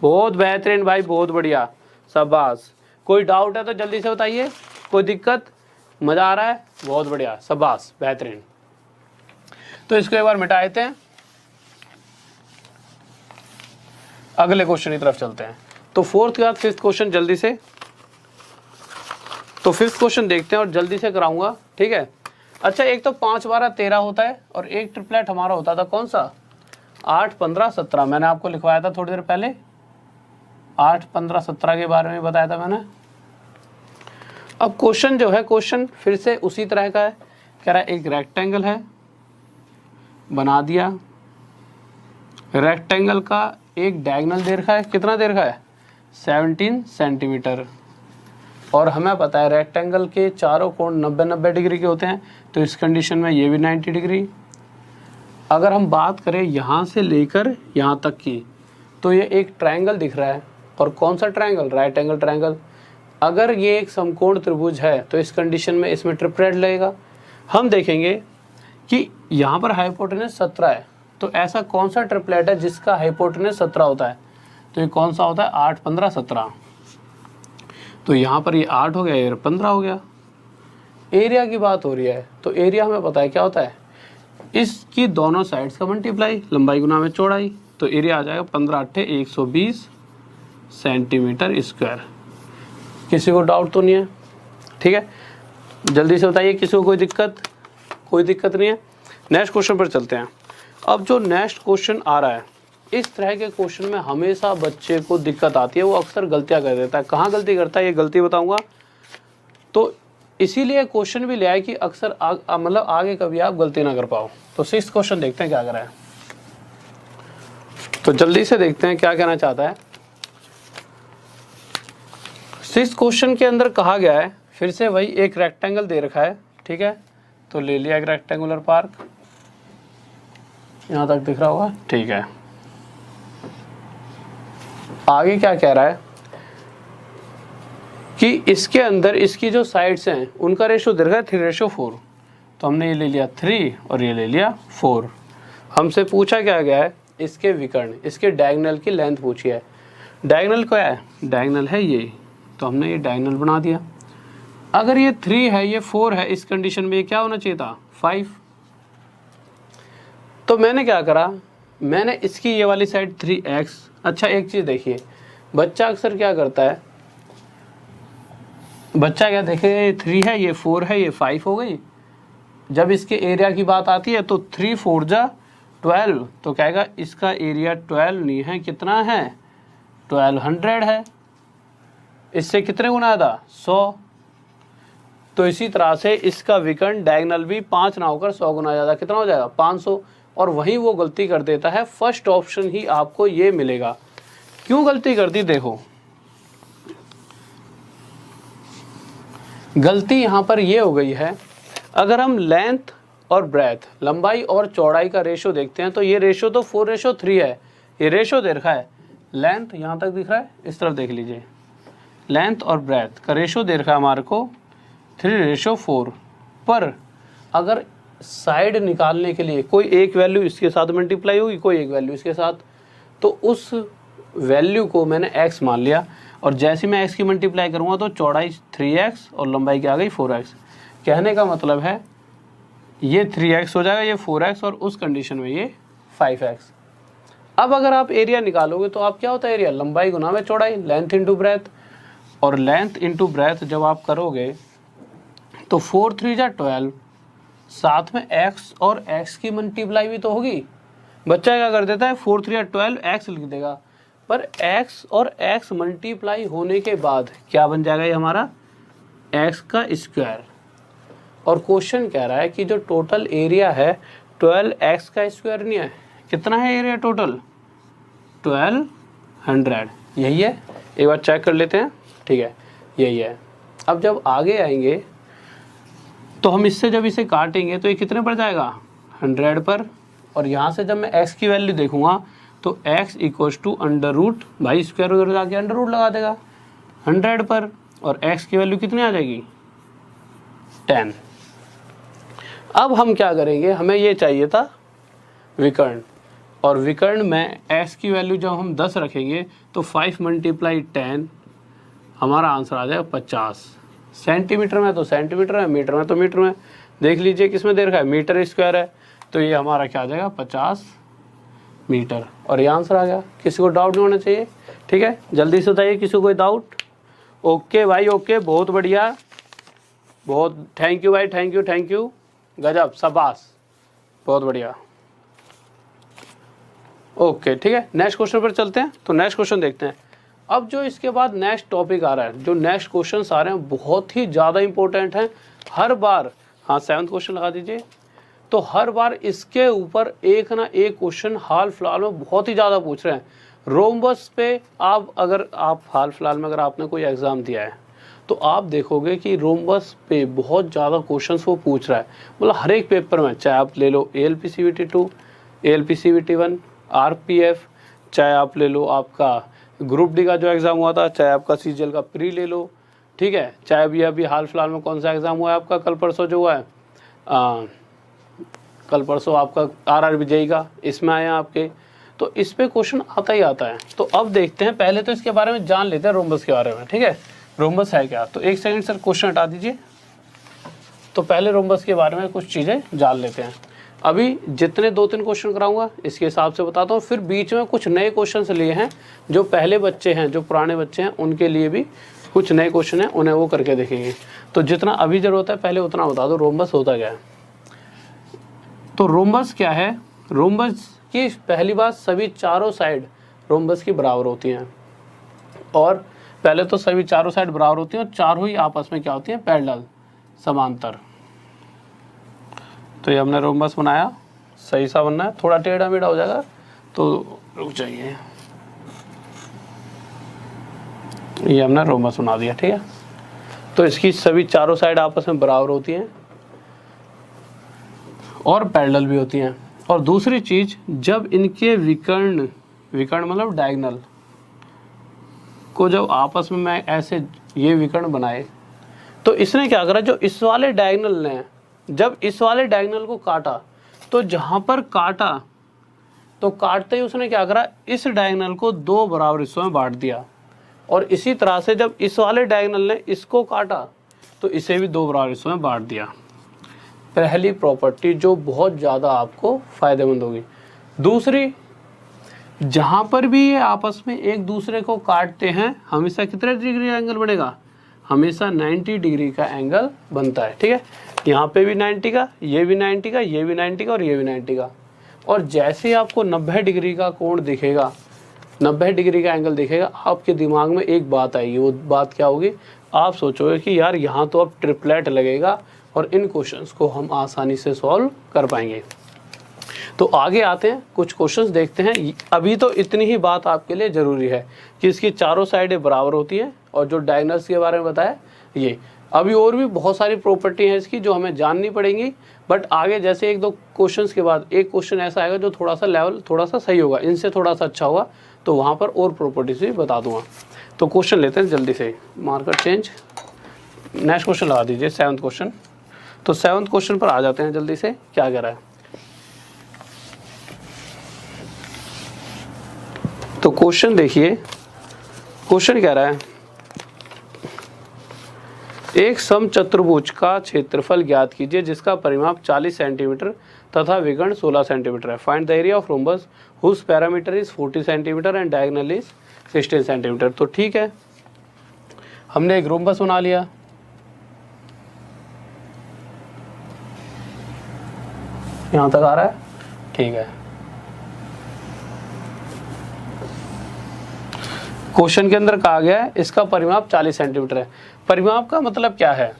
बहुत बेहतरीन भाई, बहुत बढ़िया, शाबाश। कोई डाउट है तो जल्दी से बताइए, कोई दिक्कत, मज़ा आ रहा है, बहुत बढ़िया, शाबाश, बेहतरीन। तो इसको एक बार मिटा देते हैं, अगले क्वेश्चन की तरफ चलते हैं। तो फोर्थ के बाद फिफ्थ क्वेश्चन जल्दी से, तो फिफ्थ क्वेश्चन देखते हैं और जल्दी से कराऊंगा, ठीक है। अच्छा, एक तो 5 12 13 होता है, और एक ट्रिपलेट हमारा होता था कौन सा, 8 15 17। मैंने आपको लिखवाया था थोड़ी देर पहले, 8 15 17 के बारे में बताया था मैंने। अब क्वेश्चन जो है, क्वेश्चन फिर से उसी तरह का है, कह रहा है एक रेक्टेंगल है, बना दिया, रेक्टेंगल का एक डायगोनल दे रखा है, कितना दे रखा है 17 सेंटीमीटर, और हमें पता है रेक्टेंगल के चारों कोण 90 डिग्री के होते हैं, तो इस कंडीशन में ये भी 90 डिग्री। अगर हम बात करें यहाँ से लेकर यहाँ तक की, तो ये एक ट्रायंगल दिख रहा है, और कौन सा ट्रायंगल, राइट एंगल ट्रायंगल। अगर ये एक समकोण त्रिभुज है तो इस कंडीशन में इसमें ट्रिपलेट लगेगा। हम देखेंगे कि यहाँ पर हाइपोटेनस 17 है, तो ऐसा कौन सा ट्रिपलेट है जिसका हाइपोटेनस 17 होता है, तो ये कौन सा होता है, 8 15 17। तो यहाँ पर ये 8 हो गया, ये 15 हो गया। एरिया की बात हो रही है, तो एरिया हमें पता है क्या होता है, इसकी दोनों साइड्स का मल्टीप्लाई, लंबाई गुना में चौड़ाई, तो एरिया आ जाएगा 15 8 120 सेंटीमीटर स्क्वायर। किसी को डाउट तो नहीं है? ठीक है, जल्दी से बताइए, किसी को कोई दिक्कत? कोई दिक्कत नहीं है। नेक्स्ट क्वेश्चन पर चलते हैं। अब जो नेक्स्ट क्वेश्चन आ रहा है, इस तरह के क्वेश्चन में हमेशा बच्चे को दिक्कत आती है, वो अक्सर गलतियां कर देता है। कहाँ गलती करता है, ये गलती बताऊंगा। तो इसीलिए क्वेश्चन भी ले आए कि अक्सर मतलब आगे कभी आप गलती ना कर पाओ। तो 6th क्वेश्चन देखते हैं क्या कर रहा है, तो जल्दी से देखते हैं क्या कहना चाहता है। 6th क्वेश्चन के अंदर कहा गया है, फिर से वही एक रेक्टेंगल दे रखा है, ठीक है, तो ले लिया एक रेक्टेंगुलर पार्क, यहाँ तक दिख रहा होगा, ठीक है। आगे क्या कह रहा है कि इसके अंदर इसकी जो साइड्स हैं उनका रेशो दे रखा है 3:4, तो हमने ये ले लिया 3 और ये ले लिया 4। हमसे पूछा क्या गया है, इसके विकर्ण, इसके डायगोनल की लेंथ पूछी है। डायगोनल क्या है, डायगोनल है ये, तो हमने ये डायगोनल बना दिया। अगर ये 3 है, ये 4 है, इस कंडीशन में ये क्या होना चाहिए था, 5। तो मैंने क्या करा, मैंने इसकी ये वाली साइड 3x। अच्छा एक चीज़ देखिए, बच्चा अक्सर क्या करता है, बच्चा क्या देखे, 3 है, ये 4 है, ये 5 हो गई। जब इसके एरिया की बात आती है तो 3 4 जा 12, तो कहेगा इसका एरिया 12 नहीं है, कितना है 1200 है। इससे कितने गुना था 100। तो इसी तरह से इसका विकर्ण डायगोनल भी 5 ना होकर 100 गुना ज़्यादा, कितना हो जाएगा 500। और वहीं वो गलती कर देता है, फर्स्ट ऑप्शन ही आपको ये मिलेगा। क्यों गलती कर दी, देखो गलती यहाँ पर ये हो गई है, अगर हम लेंथ और ब्रेथ, लंबाई और चौड़ाई का रेशो देखते हैं तो ये रेशो तो 4:3 है। ये रेशो दे रखा है, लेंथ यहाँ तक दिख रहा है, इस तरफ देख लीजिए, लेंथ और ब्रेथ का रेशो दे रखा है हमारे को 3:4। पर अगर साइड निकालने के लिए कोई एक वैल्यू इसके साथ मल्टीप्लाई होगी, कोई एक वैल्यू इसके साथ, तो उस वैल्यू को मैंने x मान लिया। और जैसे मैं x की मल्टीप्लाई करूँगा तो चौड़ाई 3x और लंबाई क्या आ गई 4x। कहने का मतलब है ये 3x हो जाएगा, ये 4x, और उस कंडीशन में ये 5x। अब अगर आप एरिया निकालोगे तो आप क्या होता है, एरिया लंबाई गुना में चौड़ाई, लेंथ इंटू ब्रेथ। और लेंथ इंटू ब्रेथ जब आप करोगे तो 4 3 जा 12, साथ में x और x की मल्टीप्लाई भी तो होगी। बच्चा क्या कर देता है, 4 3 जा 12 x लिख देगा, पर x और x मल्टीप्लाई होने के बाद क्या बन जाएगा, ये हमारा x का स्क्वायर। और क्वेश्चन कह रहा है कि जो टोटल एरिया है 12x का स्क्वायर नहीं है, कितना है एरिया टोटल 1200, यही है। एक बार चेक कर लेते हैं, ठीक है यही है। अब जब आगे आएंगे तो हम इससे जब इसे काटेंगे तो ये कितने पर जाएगा 100 पर। और यहाँ से जब मैं x की वैल्यू देखूंगा तो x equals to under root, भाई स्क्वायर उधर जाके अंडर रूट लगा देगा 100 पर, और x की वैल्यू कितनी आ जाएगी 10। अब हम क्या करेंगे, हमें ये चाहिए था विकर्ण, और विकर्ण में x की वैल्यू जब हम 10 रखेंगे तो 5 × 10 हमारा आंसर आ जाएगा 50। सेंटीमीटर में तो सेंटीमीटर है, मीटर में तो मीटर में। देख लीजिए किसमें दे रखा है, मीटर स्क्वायर है, तो ये हमारा क्या आ जाएगा 50 मीटर, और ये आंसर आ गया। किसी को डाउट नहीं होना चाहिए, ठीक है, जल्दी से बताइए किसी को कोई डाउट। ओके भाई ओके, बहुत बढ़िया, बहुत थैंक यू भाई, थैंक यू, गजब, शाबाश, बहुत बढ़िया। ओके ठीक है, नेक्स्ट क्वेश्चन पर चलते हैं। तो नेक्स्ट क्वेश्चन देखते हैं। अब जो इसके बाद नेक्स्ट टॉपिक आ रहा है, जो नेक्स्ट क्वेश्चन आ रहे हैं बहुत ही ज़्यादा इंपॉर्टेंट हैं हर बार। हाँ 7th क्वेश्चन लगा दीजिए। तो हर बार इसके ऊपर एक ना एक क्वेश्चन हाल फिलहाल में बहुत ही ज़्यादा पूछ रहे हैं। रोम्बस पे अगर आप हाल फिलहाल में अगर आपने कोई एग्ज़ाम दिया है तो आप देखोगे कि रोम्बस पे बहुत ज़्यादा क्वेश्चंस वो पूछ रहा है, मतलब हर एक पेपर में, चाहे आप ले लो ALP CVT 2, ALP CVT 1, RPF, चाहे आप ले लो आपका ग्रुप डी का जो एग्ज़ाम हुआ था, चाहे आपका CGL का प्री ले लो, ठीक है, चाहे अभी हाल फिलहाल में कौन सा एग्ज़ाम हुआ है आपका, कल परसों जो हुआ है, कल परसों आपका RRB JEE का, इसमें आया आपके, तो इस पे क्वेश्चन आता ही आता है। तो अब देखते हैं, पहले तो इसके बारे में जान लेते हैं रोम्बस के बारे में, ठीक है, रोम्बस है क्या। तो एक सेकंड सर, क्वेश्चन हटा दीजिए। तो पहले रोम्बस के बारे में कुछ चीज़ें जान लेते हैं। अभी जितने 2-3 क्वेश्चन कराऊंगा इसके हिसाब से बताता हूँ, फिर बीच में कुछ नए क्वेश्चन लिए हैं, जो पहले बच्चे हैं, जो पुराने बच्चे हैं, उनके लिए भी कुछ नए क्वेश्चन हैं, उन्हें वो करके देखेंगे। तो जितना अभी ज़रूरत है पहले उतना बता दो, रोम्बस होता क्या है। तो रोम्बस क्या है, रोम्बस की पहली बात, सभी चारों साइड रोम्बस की बराबर होती हैं। और पहले तो सभी चारों साइड बराबर होती हैं और चारों ही आपस में क्या होती हैं, पैरेलल, समांतर। तो ये हमने रोम्बस बनाया, सही सा बनना है, थोड़ा टेढ़ा मेढ़ा हो जाएगा तो रुक जाइए। ये हमने रोम्बस बना दिया, ठीक है। तो इसकी सभी चारों साइड आपस में बराबर होती हैं और पैरेलल भी होती हैं। और दूसरी चीज़, जब इनके विकर्ण मतलब डायगोनल को जब आपस में मैं ऐसे ये विकर्ण बनाए, तो इसने क्या करा, जो इस वाले डायगोनल ने जब इस वाले डायगोनल को काटा, तो जहाँ पर काटा तो काटते ही उसने क्या करा, इस डायगोनल को 2 बराबर हिस्सों में बांट दिया। और इसी तरह से जब इस वाले डायगोनल ने इसको काटा तो इसे भी 2 बराबर हिस्सों में बांट दिया। पहली प्रॉपर्टी जो बहुत ज़्यादा आपको फ़ायदेमंद होगी। दूसरी, जहाँ पर भी ये आपस में एक दूसरे को काटते हैं हमेशा कितने डिग्री का एंगल बनेगा, हमेशा 90 डिग्री का एंगल बनता है। ठीक है, यहाँ पे भी 90 का, ये भी 90 का, ये भी 90 का और ये भी 90 का। और जैसे ही आपको 90 डिग्री का कोण दिखेगा, 90 डिग्री का एंगल दिखेगा, आपके दिमाग में एक बात आएगी। वो बात क्या होगी, आप सोचोगे कि यार यहाँ तो अब ट्रिपलेट लगेगा और इन क्वेश्चंस को हम आसानी से सॉल्व कर पाएंगे। तो आगे आते हैं, कुछ क्वेश्चंस देखते हैं। अभी तो इतनी ही बात आपके लिए ज़रूरी है कि इसकी चारों साइडें बराबर होती हैं और जो डायगोनल्स के बारे में बताया ये। अभी और भी बहुत सारी प्रॉपर्टी है इसकी जो हमें जाननी पड़ेंगी, बट आगे जैसे एक दो क्वेश्चंस के बाद एक क्वेश्चन ऐसा आएगा जो थोड़ा सा लेवल थोड़ा सा सही होगा, इनसे थोड़ा सा अच्छा होगा, तो वहाँ पर और प्रॉपर्टीज भी बता दूंगा। तो क्वेश्चन लेते हैं जल्दी से, मार्कर चेंज, नेक्स्ट क्वेश्चन लगा दीजिए, 7th क्वेश्चन। तो 7th क्वेश्चन पर आ जाते हैं जल्दी से, क्या कह रहा है। तो क्वेश्चन देखिए, क्वेश्चन कह रहा है एक समचतुर्भुज का क्षेत्रफल ज्ञात कीजिए जिसका परिमाप 40 सेंटीमीटर तथा विकर्ण 16 सेंटीमीटर है। Find the area of rhombus whose parameter is 40 centimetre and diagonal is 16 centimetre. तो ठीक है, हमने एक रोम्बस बना लिया। यहां तक आ रहा है, ठीक है। क्वेश्चन के अंदर कहा गया है इसका परिमाप 40 सेंटीमीटर है। परिमाप का मतलब क्या है,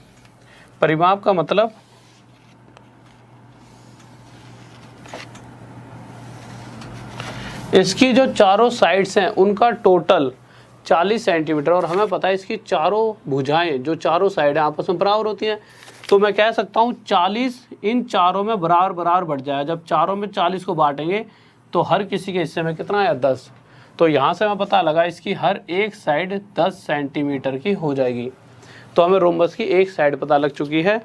परिमाप का मतलब इसकी जो चारों साइड्स हैं उनका टोटल 40 सेंटीमीटर, और हमें पता है इसकी चारों भुजाएं जो चारों साइड हैं आपस में बराबर होती हैं। तो मैं कह सकता हूँ 40 इन चारों में बराबर बराबर बढ़ जाएगा। जब चारों में 40 को बांटेंगे तो हर किसी के हिस्से में कितना है, 10। तो यहाँ से मैं पता लगा इसकी हर एक साइड 10 सेंटीमीटर की हो जाएगी। तो हमें रोम्बस की एक साइड पता लग चुकी है।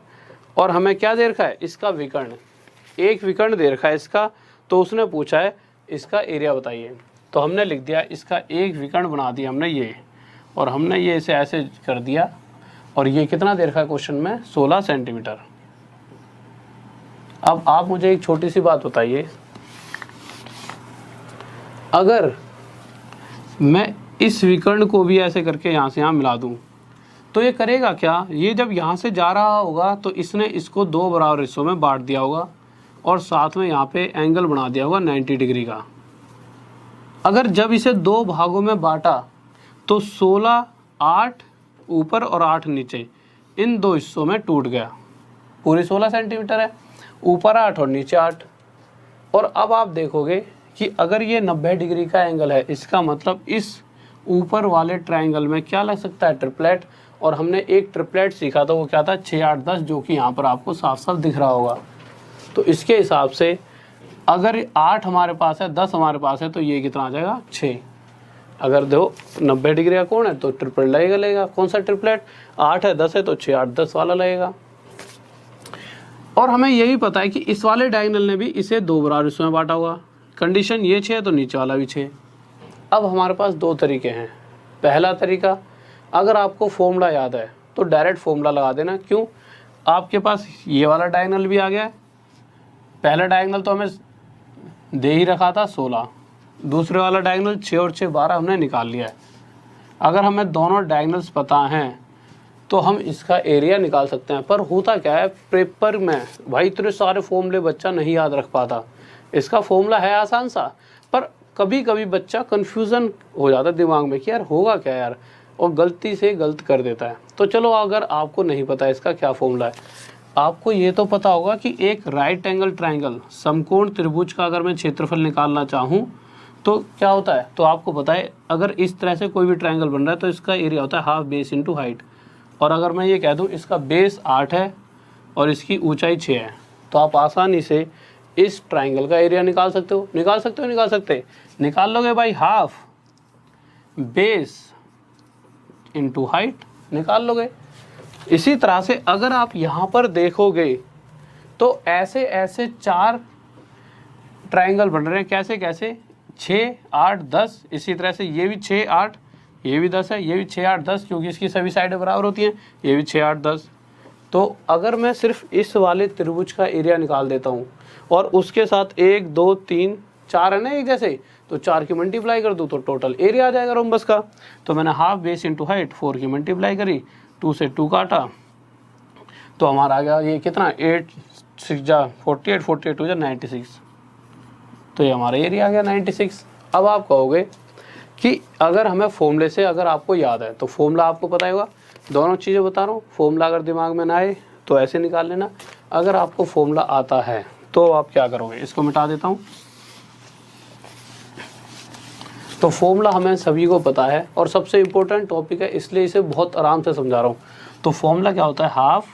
और हमें क्या दे रखा है, इसका विकर्ण, एक विकर्ण दे रखा है इसका। तो उसने पूछा है इसका एरिया बताइए, तो हमने लिख दिया इसका एक विकर्ण बना दिया हमने ये, और हमने ये इसे ऐसे कर दिया। और ये कितना दे रखा है क्वेश्चन में, 16 सेंटीमीटर। अब आप मुझे एक छोटी सी बात बताइए, अगर मैं इस विकर्ण को भी ऐसे करके यहाँ से यहाँ मिला दूँ तो ये करेगा क्या, ये जब यहाँ से जा रहा होगा तो इसने इसको 2 बराबर हिस्सों में बांट दिया होगा और साथ में यहाँ पे एंगल बना दिया होगा 90 डिग्री का। अगर जब इसे 2 भागों में बांटा तो 16, 8 ऊपर और 8 नीचे, इन 2 हिस्सों में टूट गया। पूरी 16 सेंटीमीटर है, ऊपर 8 और नीचे 8। और अब आप देखोगे कि अगर ये 90 डिग्री का एंगल है, इसका मतलब इस ऊपर वाले ट्रायंगल में क्या लग सकता है, ट्रिपलेट। और हमने एक ट्रिपलेट सीखा था, वो क्या था, 6, 8, 10, जो कि यहाँ पर आपको साफ साफ दिख रहा होगा। तो इसके हिसाब से अगर 8 हमारे पास है, 10 हमारे पास है, तो ये कितना आ जाएगा, 6। अगर दो 90 डिग्री का कोण है तो ट्रिपलेट लगेगा। कौन सा ट्रिपलेट, 8 है, 10 है, तो 6, 8, 10 वाला लगेगा। और हमें यही पता है कि इस वाले डायगोनल ने भी इसे 2 बराबर हिस्सों में बांटा हुआ। कंडीशन ये 6 है तो नीचे वाला भी 6। अब हमारे पास 2 तरीके हैं। पहला तरीका, अगर आपको फॉर्मूला याद है तो डायरेक्ट फॉर्मूला लगा देना। क्यों, आपके पास ये वाला डायगोनल भी आ गया है। पहला डायगोनल तो हमें दे ही रखा था 16, दूसरे वाला डायगोनल 6 और 6 12 हमने निकाल लिया है। अगर हमें दोनों डायगोनल्स पता हैं तो हम इसका एरिया निकाल सकते हैं। पर होता क्या है, पेपर में भाई इतने सारे फॉर्मूले बच्चा नहीं याद रख पाता। इसका फॉर्मूला है आसान सा, पर कभी कभी बच्चा कन्फ्यूज़न हो जाता है दिमाग में कि यार होगा क्या यार, और गलती से गलत कर देता है। तो चलो, अगर आपको नहीं पता इसका क्या फॉर्मूला है, आपको ये तो पता होगा कि एक राइट एंगल ट्रायंगल समकोण त्रिभुज का अगर मैं क्षेत्रफल निकालना चाहूँ तो क्या होता है, तो आपको पता है अगर इस तरह से कोई भी ट्रायंगल बन रहा है तो इसका एरिया होता है हाफ बेस इंटू हाइट। और अगर मैं ये कह दूँ इसका बेस 8 है और इसकी ऊंचाई 6 है, तो आप आसानी से इस ट्रायंगल का एरिया निकाल सकते हो। निकाल लोगे भाई, हाफ बेस इंटू हाइट निकाल लोगे। इसी तरह से अगर आप यहाँ पर देखोगे तो ऐसे ऐसे 4 ट्रायंगल बन रहे हैं। कैसे कैसे, 6, 8, 10। इसी तरह से ये भी 6, 8, ये भी 10 है, ये भी 6, 8, 10, क्योंकि इसकी सभी साइडें बराबर होती हैं। ये भी 6, 8, 10। तो अगर मैं सिर्फ इस वाले त्रिभुज का एरिया निकाल देता हूँ और उसके साथ 1 2 3 4 है ना एक जैसे, तो 4 की मल्टीप्लाई कर दूँ तो टोटल एरिया आ जाएगा रोम्बस का। तो मैंने हाफ बेस इंटू हाइट 4 की मल्टीप्लाई करी, 2 से 2 काटा, तो हमारा आ गया ये कितना 8 6 जा 48, 48 2 जा 96, तो ये हमारा एरिया आ गया 96। अब आप कहोगे कि अगर हमें फॉर्मूले से अगर आपको याद है तो फॉर्मूला आपको पता होगा, दोनों चीज़ें बता रहा हूँ, फॉर्मूला अगर दिमाग में ना आए तो ऐसे निकाल लेना, अगर आपको फॉर्मूला आता है तो आप क्या करोगे, इसको मिटा देता हूँ। तो फॉर्मूला हमें सभी को पता है और सबसे इम्पोर्टेंट टॉपिक है, इसलिए इसे बहुत आराम से समझा रहा हूँ। तो फॉर्मूला क्या होता है, हाफ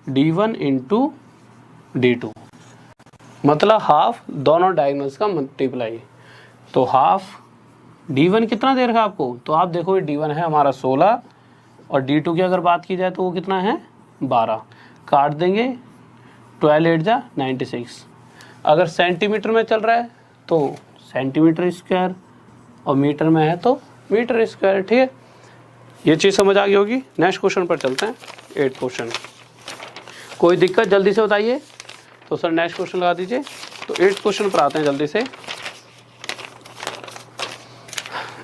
d1 इंटू d2, मतलब हाफ दोनों डायगोनल्स का मल्टीप्लाई। तो हाफ d1 कितना दे रखा है आपको, तो आप देखो d1 है हमारा 16 और d2 की अगर बात की जाए तो वो कितना है 12, काट देंगे 12 8 जा 96। अगर सेंटीमीटर में चल रहा है तो सेंटीमीटर स्क्वायर और मीटर में है तो मीटर स्क्वायर। ठीक है, ये चीज़ समझ आ गई होगी। नेक्स्ट क्वेश्चन पर चलते हैं, 8 क्वेश्चन। कोई दिक्कत जल्दी से बताइए, तो सर नेक्स्ट क्वेश्चन लगा दीजिए। तो 8 क्वेश्चन पर आते हैं जल्दी से।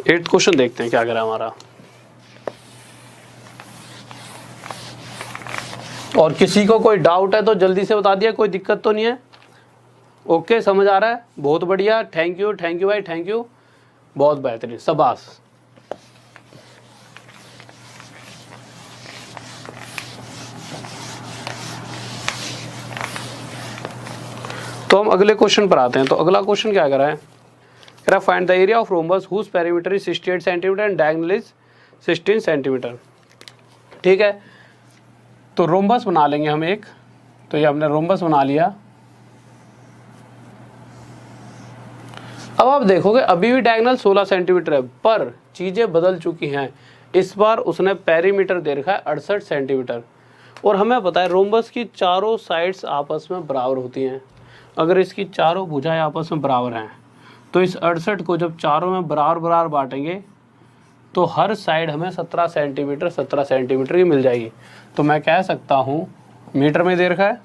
8 क्वेश्चन देखते हैं क्या करा हमारा, और किसी को कोई डाउट है तो जल्दी से बता दिया, कोई दिक्कत तो नहीं है। ओके, समझ आ रहा है, बहुत बढ़िया, थैंक यू भाई, थैंक यू, बहुत बेहतरीन, शाबाश। तो हम अगले क्वेश्चन पर आते हैं। तो अगला क्वेश्चन क्या कर रहा है, कह रहा find the area of rhombus whose perimeter is 68 centimetre and diagonal is 16 centimetre. ठीक है, तो रोम्बस बना लेंगे हम एक, तो ये हमने रोम्बस बना लिया। अब आप देखोगे अभी भी डायगोनल 16 सेंटीमीटर है, पर चीज़ें बदल चुकी हैं। इस बार उसने पेरीमीटर दे रखा है 68 सेंटीमीटर, और हमें पता है रोम्बस की चारों साइड्स आपस में बराबर होती हैं। अगर इसकी चारों भुजाएं आपस में बराबर हैं तो इस 68 को जब चारों में बराबर बराबर बांटेंगे तो हर साइड हमें 17 सेंटीमीटर की मिल जाएगी। तो मैं कह सकता हूँ, मीटर में दे रखा है,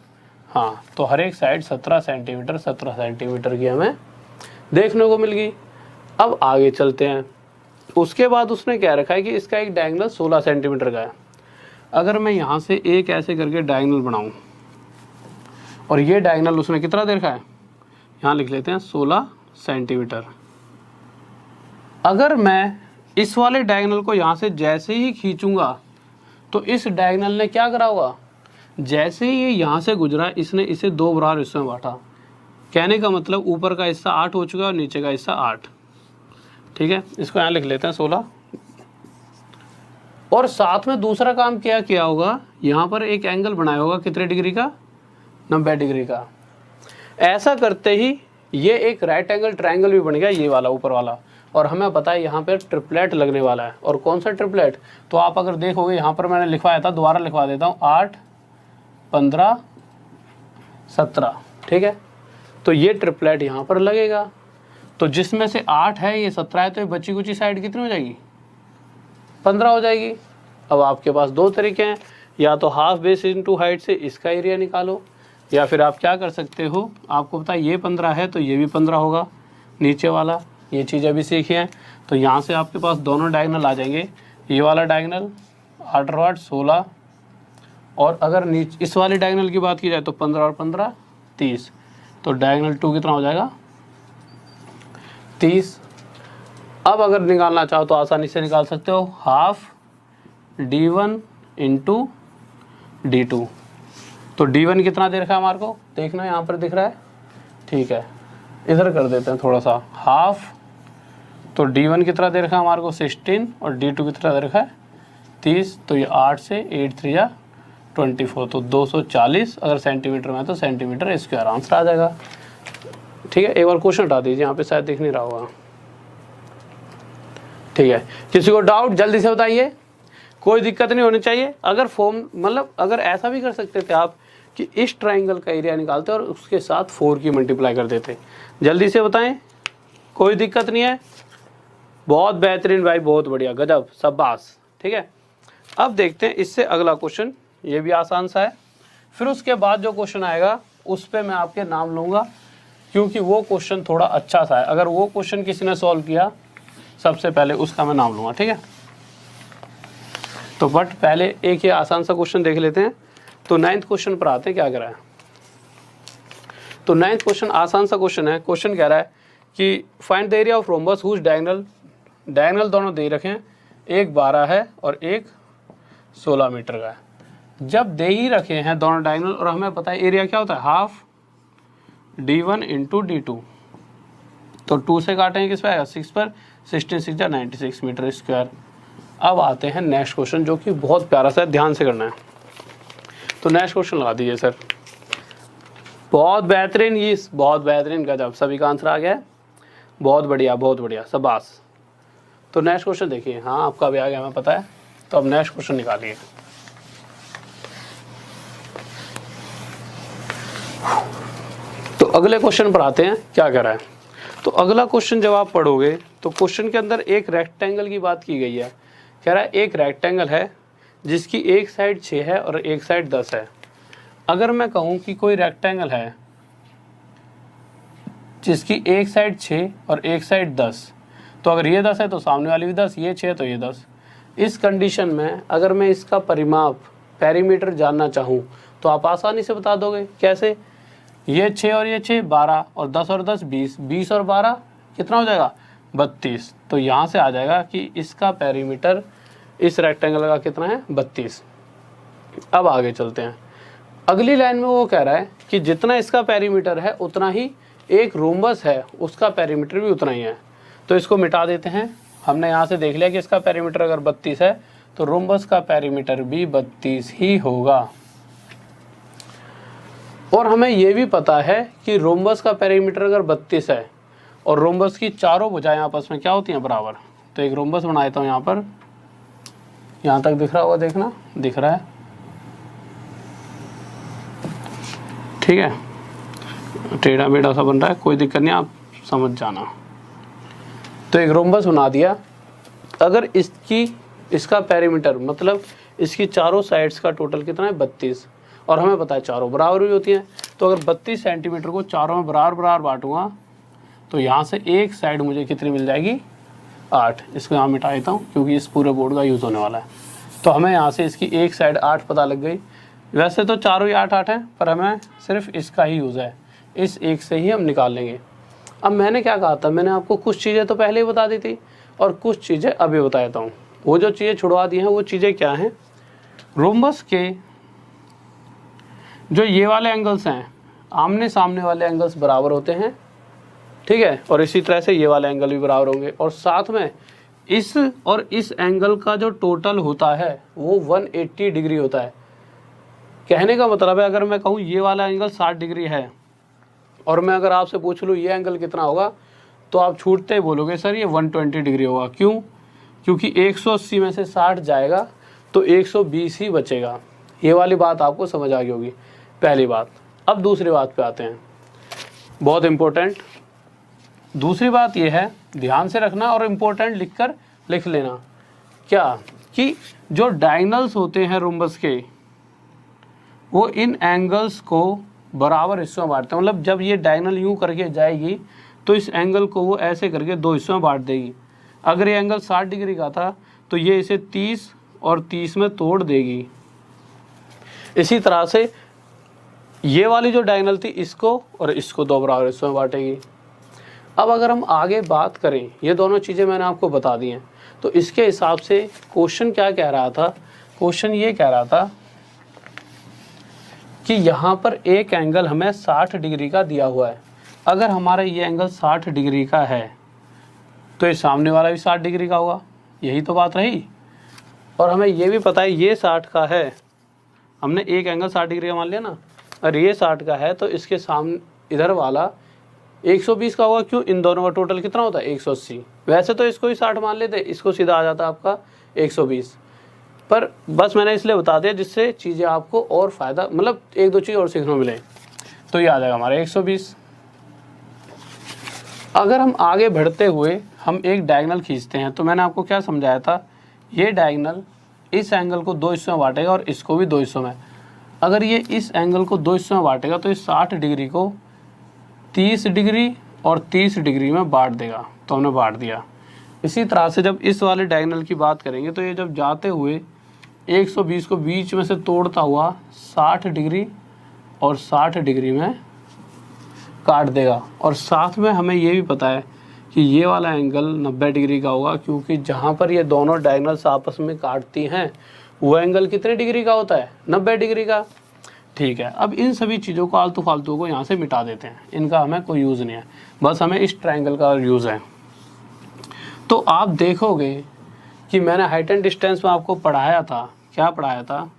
हाँ, तो हर एक साइड 17 सेंटीमीटर की हमें देखने को मिल गई। अब आगे चलते हैं। उसके बाद उसने क्या रखा है कि इसका एक डायगोनल 16 सेंटीमीटर का है। अगर मैं यहाँ से एक ऐसे करके डायगोनल बनाऊँ, और ये डायगोनल उसने कितना दे रखा है, यहाँ लिख लेते हैं 16 सेंटीमीटर। अगर मैं इस वाले डायगोनल को यहाँ से जैसे ही खींचूंगा तो इस डायगोनल ने क्या करा होगा, जैसे ही ये यहाँ से गुजरा इसने इसे 2 बराबर हिस्सों में बांटा। कहने का मतलब ऊपर का हिस्सा 8 हो चुका है और नीचे का हिस्सा 8। ठीक है, इसको यहाँ लिख लेते हैं 16। और साथ में दूसरा काम क्या किया होगा, यहाँ पर एक एंगल बनाया होगा कितने डिग्री का, 90 डिग्री का। ऐसा करते ही ये एक राइट एंगल ट्रायंगल भी बन गया, ये वाला ऊपर वाला। और हमें पता है यहाँ पर ट्रिपलेट लगने वाला है। और कौन सा ट्रिपलेट, तो आप अगर देखोगे यहाँ पर मैंने लिखवाया था, दोबारा लिखवा देता हूँ, 8 15 17। ठीक है, तो ये ट्रिपलेट यहाँ पर लगेगा। तो जिसमें से 8 है, ये 17 है, तो ये बची कुची साइड कितनी हो जाएगी, 15 हो जाएगी। अब आपके पास 2 तरीके हैं, या तो हाफ बेस इंटू हाइट से इसका एरिया निकालो, या फिर आप क्या कर सकते हो, आपको पता है ये 15 है तो ये भी 15 होगा नीचे वाला। ये चीज़ अभी सीखी है। तो यहाँ से आपके पास दोनों डायगोनल आ जाएंगे। ये वाला डायगोनल 8 और 8 16, और अगर नीचे इस वाले डायगोनल की बात की जाए तो 15 और 15 30। तो डायगोनल 2 कितना हो जाएगा, 30। अब अगर निकालना चाहो तो आसानी से निकाल सकते हो, हाफ d1 इंटू d2। तो d1 कितना दे रखा है हमारे को, देखना यहाँ पर दिख रहा है, ठीक है, इधर कर देते हैं थोड़ा सा, हाफ। तो d1 कितना दे रखा है हमारे को 16, और d2 कितना दे रखा है 30। तो ये 8 से 8 3 या 24, तो 240 अगर सेंटीमीटर में है तो सेंटीमीटर स्क्वायर आंसर आ जाएगा। ठीक है, एक बार क्वेश्चन हटा दीजिए, यहाँ पे शायद दिख नहीं रहा होगा। ठीक है, किसी को डाउट जल्दी से बताइए, कोई दिक्कत नहीं होनी चाहिए। अगर फॉर्म मतलब अगर ऐसा भी कर सकते थे आप कि इस ट्राइंगल का एरिया निकालते और उसके साथ 4 की मल्टीप्लाई कर देते। जल्दी से बताएं, कोई दिक्कत नहीं है। बहुत बेहतरीन भाई, बहुत बढ़िया, गजब, शाबाश। ठीक है, अब देखते हैं इससे अगला क्वेश्चन ये भी आसान सा है। फिर उसके बाद जो क्वेश्चन आएगा उस पर मैं आपके नाम लूँगा, क्योंकि वो क्वेश्चन थोड़ा अच्छा सा है। अगर वो क्वेश्चन किसी ने सॉल्व किया सबसे पहले उसका मैं नाम लूँगा, ठीक है। तो बट पहले एक ये आसान सा क्वेश्चन देख लेते हैं। तो 9th क्वेश्चन पर आते हैं, क्या कह रहा है। तो 9th क्वेश्चन आसान सा क्वेश्चन है। क्वेश्चन कह रहा है कि find the area of rhombus whose diagonal दोनों दे रखे हैं, एक 12 है और एक 16 मीटर का है। जब दे ही रखे हैं दोनों डायगोनल और हमें पता है एरिया क्या होता है, हाफ d1 इंटू d2। तो 2 से काटेंगे किस पे आएगा, 6 पर, 16 6 96 मीटर स्क्वायर। अब आते हैं नेक्स्ट क्वेश्चन, जो कि बहुत प्यारा सा है, ध्यान से करना है। तो नेक्स्ट क्वेश्चन लगा दीजिए सर। बहुत बेहतरीन, ये बहुत बेहतरीन गजब, सभी का आंसर आ गया है। बहुत बढ़िया शाबाश। तो नेक्स्ट क्वेश्चन देखिए, हाँ आपका भी आ गया हमें पता है। तो अब नेक्स्ट क्वेश्चन निकालिए। तो अगले क्वेश्चन पर आते हैं, क्या कह रहा है। तो अगला क्वेश्चन जब आप पढ़ोगे तो क्वेश्चन के अंदर एक रेक्टेंगल की बात की गई है। कह रहा है एक रेक्टेंगल है जिसकी एक साइड 6 है और एक साइड 10 है। अगर मैं कहूँ कि कोई रेक्टेंगल है जिसकी एक साइड 6 और एक साइड 10, तो अगर ये 10 है तो सामने वाली भी 10, ये 6 तो ये 10। इस कंडीशन में अगर मैं इसका परिमाप पेरीमीटर जानना चाहूँ तो आप आसानी से बता दोगे। कैसे, ये 6 और ये 6 12 और 10 और 10 20, 20 और 12 कितना हो जाएगा, 32। तो यहाँ से आ जाएगा कि इसका पेरीमीटर इस रेक्टेंगल का कितना है, 32। अब आगे चलते हैं। अगली लाइन में वो कह रहा है कि जितना इसका पेरीमीटर है उतना ही एक रोम्बस है उसका पेरीमीटर भी उतना ही है। तो इसको मिटा देते हैं। हमने यहाँ से देख लिया कि इसका पेरीमीटर अगर 32 है तो रोम्बस का पेरीमीटर भी 32 ही होगा। और हमें ये भी पता है कि रोम्बस का पेरीमीटर अगर 32 है और रोम्बस की चारों भुजाएं आपस में क्या होती हैं, बराबर। तो एक रोम्बस बना देता हूँ यहाँ पर, यहाँ तक दिख रहा होगा, देखना दिख रहा है, ठीक है। टेढ़ा मेढ़ा सा बन रहा है, कोई दिक्कत नहीं, आप समझ जाना। तो एक रोम्बस बना दिया। अगर इसका पेरीमीटर मतलब इसकी चारों साइड्स का टोटल कितना है, 32, और हमें पता है चारों बराबर भी होती हैं। तो अगर 32 सेंटीमीटर को चारों में बराबर बांटूंगा तो यहाँ से एक साइड मुझे कितनी मिल जाएगी, 8। इसको यहाँ मिटा देता हूँ क्योंकि इस पूरे बोर्ड का यूज़ होने वाला है। तो हमें यहाँ से इसकी एक साइड 8 पता लग गई। वैसे तो चारों ही 8 8 हैं, पर हमें सिर्फ इसका ही यूज़ है, इस एक से ही हम निकाल लेंगे। अब मैंने क्या कहा था, मैंने आपको कुछ चीज़ें तो पहले ही बता दी थी और कुछ चीज़ें अभी बता देता हूँ। वो जो चीज़ें छुड़वा दी हैं वो चीज़ें क्या हैं, रोम्बस के जो ये वाले एंगल्स हैं, आमने सामने वाले एंगल्स बराबर होते हैं, ठीक है। और इसी तरह से ये वाले एंगल भी बराबर होंगे, और साथ में इस और इस एंगल का जो टोटल होता है वो 180 डिग्री होता है। कहने का मतलब है, अगर मैं कहूँ ये वाला एंगल 60 डिग्री है और मैं अगर आपसे पूछ लूँ ये एंगल कितना होगा, तो आप छूटते ही बोलोगे सर ये 120 डिग्री होगा। क्यों, क्योंकि 180 में से 60 जाएगा तो 120 ही बचेगा। ये वाली बात आपको समझ आ गई होगी, पहली बात। अब दूसरी बात पे आते हैं, बहुत इम्पोर्टेंट। दूसरी बात ये है, ध्यान से रखना और इम्पोर्टेंट लिख लेना, क्या कि जो डायगोनल्स होते हैं रोम्बस के, वो इन एंगल्स को बराबर हिस्सों में बांटते हैं। मतलब जब ये डायगोनल यूँ करके जाएगी तो इस एंगल को वो ऐसे करके 2 हिस्सों में बांट देगी। अगर ये एंगल 60 डिग्री का था तो ये इसे 30 और 30 में तोड़ देगी। इसी तरह से ये वाली जो डायगोनल थी इसको और इसको 2 बराबर हिस्सों में बांटेगी। अब अगर हम आगे बात करें, ये दोनों चीज़ें मैंने आपको बता दी हैं, तो इसके हिसाब से क्वेश्चन क्या कह रहा था, क्वेश्चन ये कह रहा था कि यहाँ पर एक एंगल हमें 60 डिग्री का दिया हुआ है। अगर हमारा ये एंगल 60 डिग्री का है तो ये सामने वाला भी 60 डिग्री का होगा, यही तो बात रही। और हमें ये भी पता है ये 60 का है, हमने एक एंगल 60 डिग्री का मान लिया ना, और ये 60 का है तो इसके सामने इधर वाला 120 का होगा। क्यों, इन दोनों का टोटल कितना होता है, 180। वैसे तो इसको ही 60 मान लेते, इसको सीधा आ जाता आपका 120, पर बस मैंने इसलिए बता दिया जिससे चीज़ें आपको और फ़ायदा, मतलब 1-2 चीज़ और सीखने मिले। तो ये आ जाएगा हमारा 120। अगर हम आगे बढ़ते हुए हम एक डायगोनल खींचते हैं, तो मैंने आपको क्या समझाया था, ये डायगोनल इस एंगल को 2 हिस्सों में बांटेगा और इसको भी 2 हिस्सों में। अगर ये इस एंगल को 2 हिस्सों में बांटेगा तो ये 60 डिग्री को 30 डिग्री और 30 डिग्री में बांट देगा। तो हमने बांट दिया। इसी तरह से जब इस वाले डायगोनल की बात करेंगे तो ये जब जाते हुए 120 को बीच में से तोड़ता हुआ 60 डिग्री और 60 डिग्री में काट देगा। और साथ में हमें ये भी पता है कि ये वाला एंगल 90 डिग्री का होगा, क्योंकि जहाँ पर ये दोनों डायगोनल्स आपस में काटती हैं वो एंगल कितने डिग्री का होता है? 90 डिग्री का। ठीक है, अब इन सभी चीज़ों को आलतू फालतू को यहाँ से मिटा देते हैं, इनका हमें कोई यूज़ नहीं है, बस हमें इस ट्रायंगल का यूज़ है। तो आप देखोगे कि मैंने हाइट एंड डिस्टेंस में आपको पढ़ाया था, क्या पढ़ाया था?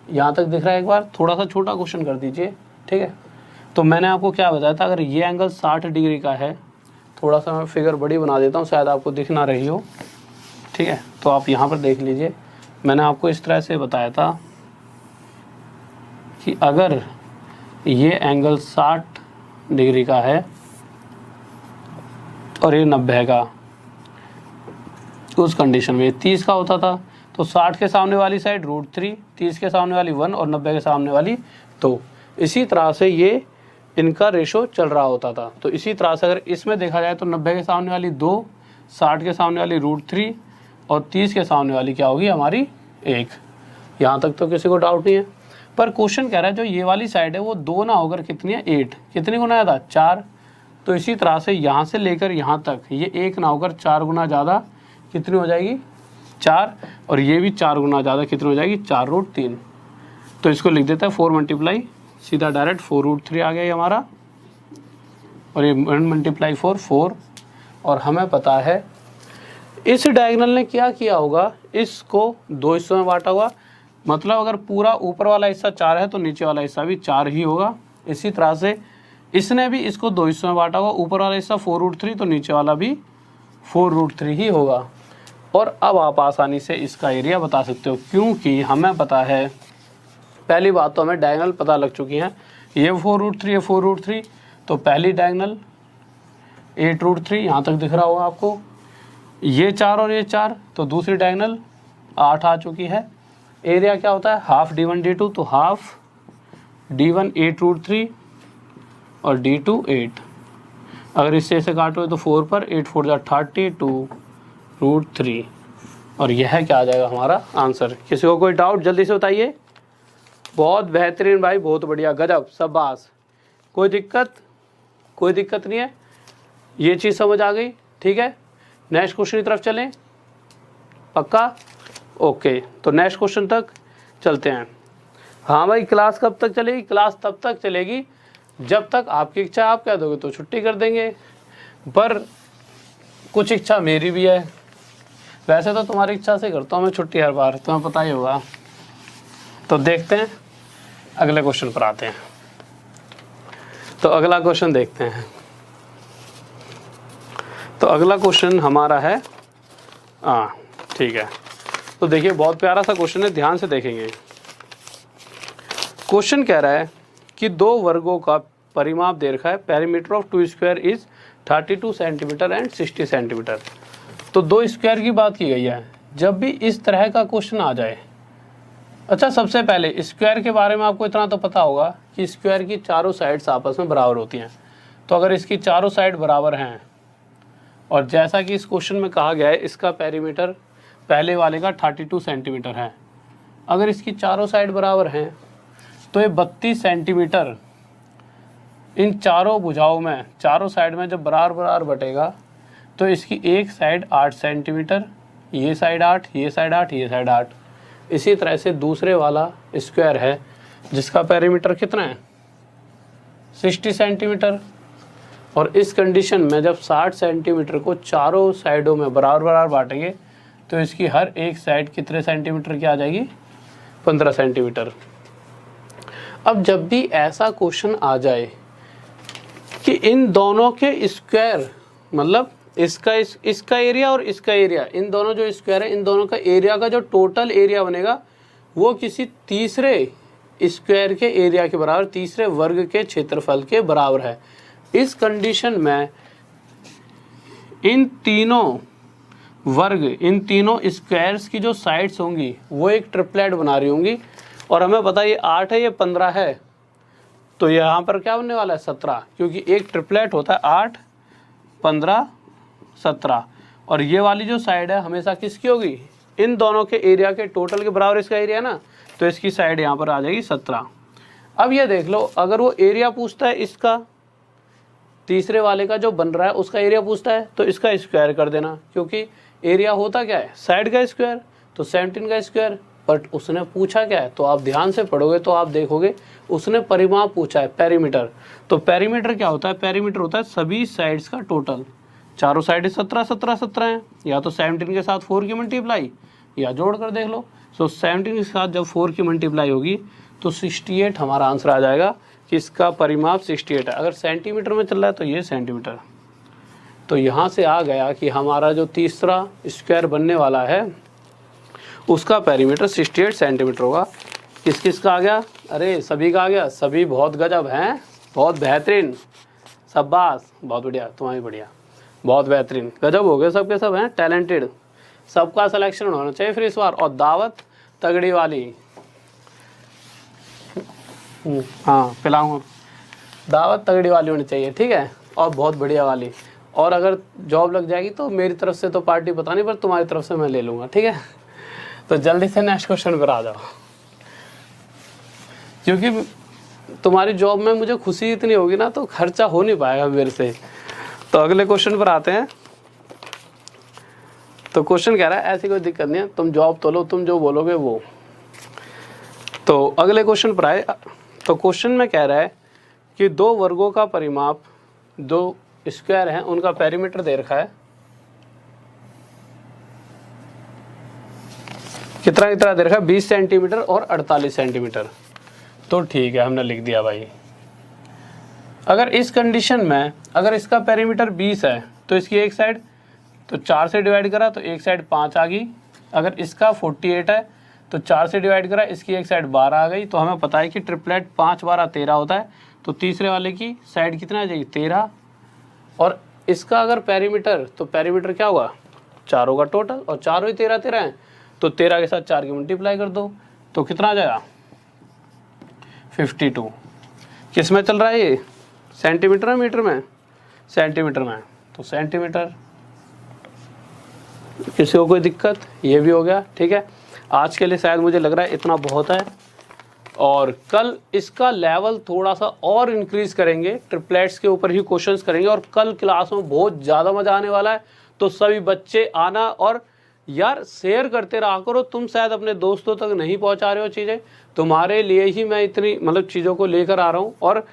यहाँ तक दिख रहा है? एक बार थोड़ा सा छोटा क्वेश्चन कर दीजिए, ठीक है। तो मैंने आपको क्या बताया था, अगर ये एंगल 60 डिग्री का है, थोड़ा सा मैं फिगर बड़ी बना देता हूँ, शायद आपको दिख ना रही हो, ठीक है। तो आप यहाँ पर देख लीजिए, मैंने आपको इस तरह से बताया था कि अगर ये एंगल 60 डिग्री का है और ये 90 का, उस कंडीशन में 30 का होता था, तो 60 के सामने वाली साइड √3, 30 के सामने वाली 1 और 90 के सामने वाली 2। इसी तरह से ये इनका रेशो चल रहा होता था। तो इसी तरह से अगर इसमें देखा जाए तो 90 के सामने वाली 2, 60 के सामने वाली √3 और 30 के सामने वाली क्या होगी हमारी 1। यहाँ तक तो किसी को डाउट नहीं है। पर क्वेश्चन कह रहा है जो ये वाली साइड है वो 2 ना होकर कितनी है? 8। कितनी गुना ज़्यादा? 4। तो इसी तरह से यहाँ से लेकर यहाँ तक ये 1 ना होकर 4 गुना ज़्यादा कितनी हो जाएगी? 4। और ये भी 4 गुना ज़्यादा कितनी हो जाएगी? 4√3। तो इसको लिख देता है 4 मल्टीप्लाई, सीधा डायरेक्ट 4√3 आ गया ये हमारा, और ये 1 मल्टीप्लाई 4। और हमें पता है इस डायगोनल ने क्या किया होगा, इसको 2 हिस्सों में बांटा होगा। मतलब अगर पूरा ऊपर वाला हिस्सा 4 है तो नीचे वाला हिस्सा भी 4 ही होगा। इसी तरह से इसने भी इसको 2 हिस्सों में बांटा होगा, ऊपर वाला हिस्सा 4√3 तो नीचे वाला भी 4√3 ही होगा। और अब आप आसानी से इसका एरिया बता सकते हो, क्योंकि हमें पता है, पहली बात तो हमें डायगोनल पता लग चुकी हैं, ये 4√3 ये 4√3, तो पहली डायगोनल 8√3 यहाँ तक दिख रहा होगा आपको, ये 4 और ये 4, तो दूसरी डायगोनल 8 आ चुकी है। एरिया क्या होता है? हाफ D1 D2, तो हाफ D1 8√3 और D2 8। अगर इससे ऐसे काटो तो 4 पर 8 4 जा 32√3, और यह क्या आ जाएगा हमारा आंसर। किसी को कोई डाउट जल्दी से बताइए। बहुत बेहतरीन भाई, बहुत बढ़िया, गजब, शाबाश। कोई दिक्कत? कोई दिक्कत नहीं है, ये चीज़ समझ आ गई, ठीक है। नेक्स्ट क्वेश्चन की तरफ चलें, पक्का? ओके, तो नेक्स्ट क्वेश्चन तक चलते हैं। हाँ भाई, क्लास कब तक चलेगी? क्लास तब तक चलेगी जब तक आपकी इच्छा। आप कह दोगे तो छुट्टी कर देंगे, पर कुछ इच्छा मेरी भी है। वैसे तो तुम्हारी इच्छा से करता हूँ मैं छुट्टी हर बार, तुम्हें पता ही होगा। तो देखते हैं, अगले क्वेश्चन पर आते हैं। तो अगला क्वेश्चन देखते हैं। तो अगला क्वेश्चन हमारा है, हाँ ठीक है। तो देखिए, बहुत प्यारा सा क्वेश्चन है, ध्यान से देखेंगे। क्वेश्चन कह रहा है कि 2 वर्गों का परिमाप दे रखा है, perimeter of 2 square is 32 centimetre and 60 centimetre. तो 2 स्क्वायर की बात की गई है। जब भी इस तरह का क्वेश्चन आ जाए, अच्छा सबसे पहले स्क्वायर के बारे में आपको इतना तो पता होगा कि स्क्वायर की चारों साइड्स आपस में बराबर होती हैं। तो अगर इसकी चारों साइड बराबर हैं, और जैसा कि इस क्वेश्चन में कहा गया है इसका पेरीमीटर पहले वाले का 32 सेंटीमीटर है, अगर इसकी चारों साइड बराबर हैं तो ये 32 सेंटीमीटर इन चारों भुजाओं में, चारों साइड में जब बराबर बराबर बटेगा तो इसकी एक साइड 8 सेंटीमीटर, ये साइड 8, ये साइड 8, ये साइड 8। इसी तरह से दूसरे वाला स्क्वायर है जिसका पेरीमीटर कितना है? 60 सेंटीमीटर। और इस कंडीशन में जब 60 सेंटीमीटर को चारों साइडों में बराबर बराबर बांटेंगे तो इसकी हर एक साइड कितने सेंटीमीटर की आ जाएगी? 15 सेंटीमीटर। अब जब भी ऐसा क्वेश्चन आ जाए कि इन दोनों के स्क्वायर, मतलब इसका एरिया और इसका एरिया, इन दोनों जो स्क्वायर है इन दोनों का एरिया का जो टोटल एरिया बनेगा वो किसी तीसरे स्क्वायर के एरिया के बराबर, तीसरे वर्ग के क्षेत्रफल के बराबर है। इस कंडीशन में इन तीनों वर्ग इन तीनों स्क्वायर्स की जो साइड्स होंगी वो एक ट्रिपलेट बना रही होंगी। और हमें पता ये 8 है, ये 15 है, तो यहाँ पर क्या बनने वाला है 17, क्योंकि एक ट्रिपलेट होता है 8, 15, 17। और ये वाली जो साइड है हमेशा किसकी होगी, इन दोनों के एरिया के टोटल के बराबर इसका एरिया ना, तो इसकी साइड यहाँ पर आ जाएगी 17। अब ये देख लो, अगर वो एरिया पूछता है इसका, तीसरे वाले का जो बन रहा है उसका एरिया पूछता है, तो इसका स्क्वायर कर देना, क्योंकि एरिया होता क्या है साइड का स्क्वायर, तो 17 का स्क्वायर। बट उसने पूछा क्या है, तो आप ध्यान से पढ़ोगे तो आप देखोगे उसने परिमाप पूछा है, पेरीमीटर। तो पेरीमीटर क्या होता है, पेरीमीटर होता है सभी साइड्स का टोटल। चारों साइड 17 17 17 हैं, या तो 17 के साथ 4 की मल्टीप्लाई, या जोड़ कर देख लो। सो 17 के साथ जब 4 की मल्टीप्लाई होगी तो 68 हमारा आंसर आ जाएगा कि इसका परिमाप 68 है। अगर सेंटीमीटर में चल रहा है तो ये सेंटीमीटर। तो यहाँ से आ गया कि हमारा जो तीसरा स्क्वायर बनने वाला है उसका पेरीमीटर 68 सेंटीमीटर होगा। किस किस का आ गया, अरे सभी का आ गया, सभी बहुत गजब हैं, बहुत बेहतरीन, शाबाश, बहुत बढ़िया, तुम्हारी बढ़िया, बहुत बेहतरीन, गजब हो गए सबके सब हैं, टैलेंटेड, सबका सिलेक्शन होना चाहिए फिर इस बार। और दावत तगड़ी वाली, हाँ पिलाऊँ, दावत तगड़ी वाली होनी चाहिए, ठीक है, और बहुत बढ़िया वाली। और अगर जॉब लग जाएगी तो मेरी तरफ से तो पार्टी पता नहीं, पर तुम्हारी तरफ से मैं ले लूँगा, ठीक है। तो जल्दी से नेक्स्ट क्वेश्चन पर आ जाओ, क्योंकि तुम्हारी जॉब में मुझे खुशी इतनी होगी ना तो खर्चा हो नहीं पाएगा मेरे से। तो अगले क्वेश्चन पर आते हैं। तो क्वेश्चन कह रहा है, ऐसी कोई दिक्कत नहीं है, तुम जॉब तो लो, तुम जो बोलोगे वो। तो अगले क्वेश्चन पर आए। तो क्वेश्चन में कह रहा है कि दो वर्गों का परिमाप, दो स्क्वायर हैं उनका पेरीमीटर दे रखा है, कितना कितना दे रखा है, 20 सेंटीमीटर और 48 सेंटीमीटर। तो ठीक है, हमने लिख दिया भाई। अगर इस कंडीशन में अगर इसका पेरीमीटर 20 है तो इसकी एक साइड तो 4 से डिवाइड करा तो एक साइड 5 आ गई। अगर इसका 48 है तो 4 से डिवाइड करा, इसकी एक साइड 12 आ गई। तो हमें पता है कि ट्रिपलेट 5 12 13 होता है, तो तीसरे वाले की साइड कितना आ जाएगी 13। और इसका अगर पेरीमीटर, तो पेरीमीटर क्या होगा, चारों का टोटल, और चारों ही 13 13 हैं, तो 13 के साथ 4 की मल्टीप्लाई कर दो, तो कितना आ जाएगा 52। किस में चल रहा है ये, सेंटीमीटर में मीटर में, सेंटीमीटर में, तो सेंटीमीटर। किसी को कोई दिक्कत, ये भी हो गया, ठीक है। आज के लिए शायद मुझे लग रहा है इतना बहुत है, और कल इसका लेवल थोड़ा सा और इंक्रीज करेंगे, ट्रिपलेट्स के ऊपर ही क्वेश्चंस करेंगे, और कल क्लास में बहुत ज़्यादा मज़ा आने वाला है। तो सभी बच्चे आना, और यार शेयर करते रहा करो, तुम शायद अपने दोस्तों तक नहीं पहुंचा रहे हो चीज़ें, तुम्हारे लिए ही मैं इतनी मतलब चीज़ों को लेकर आ रहा हूँ। और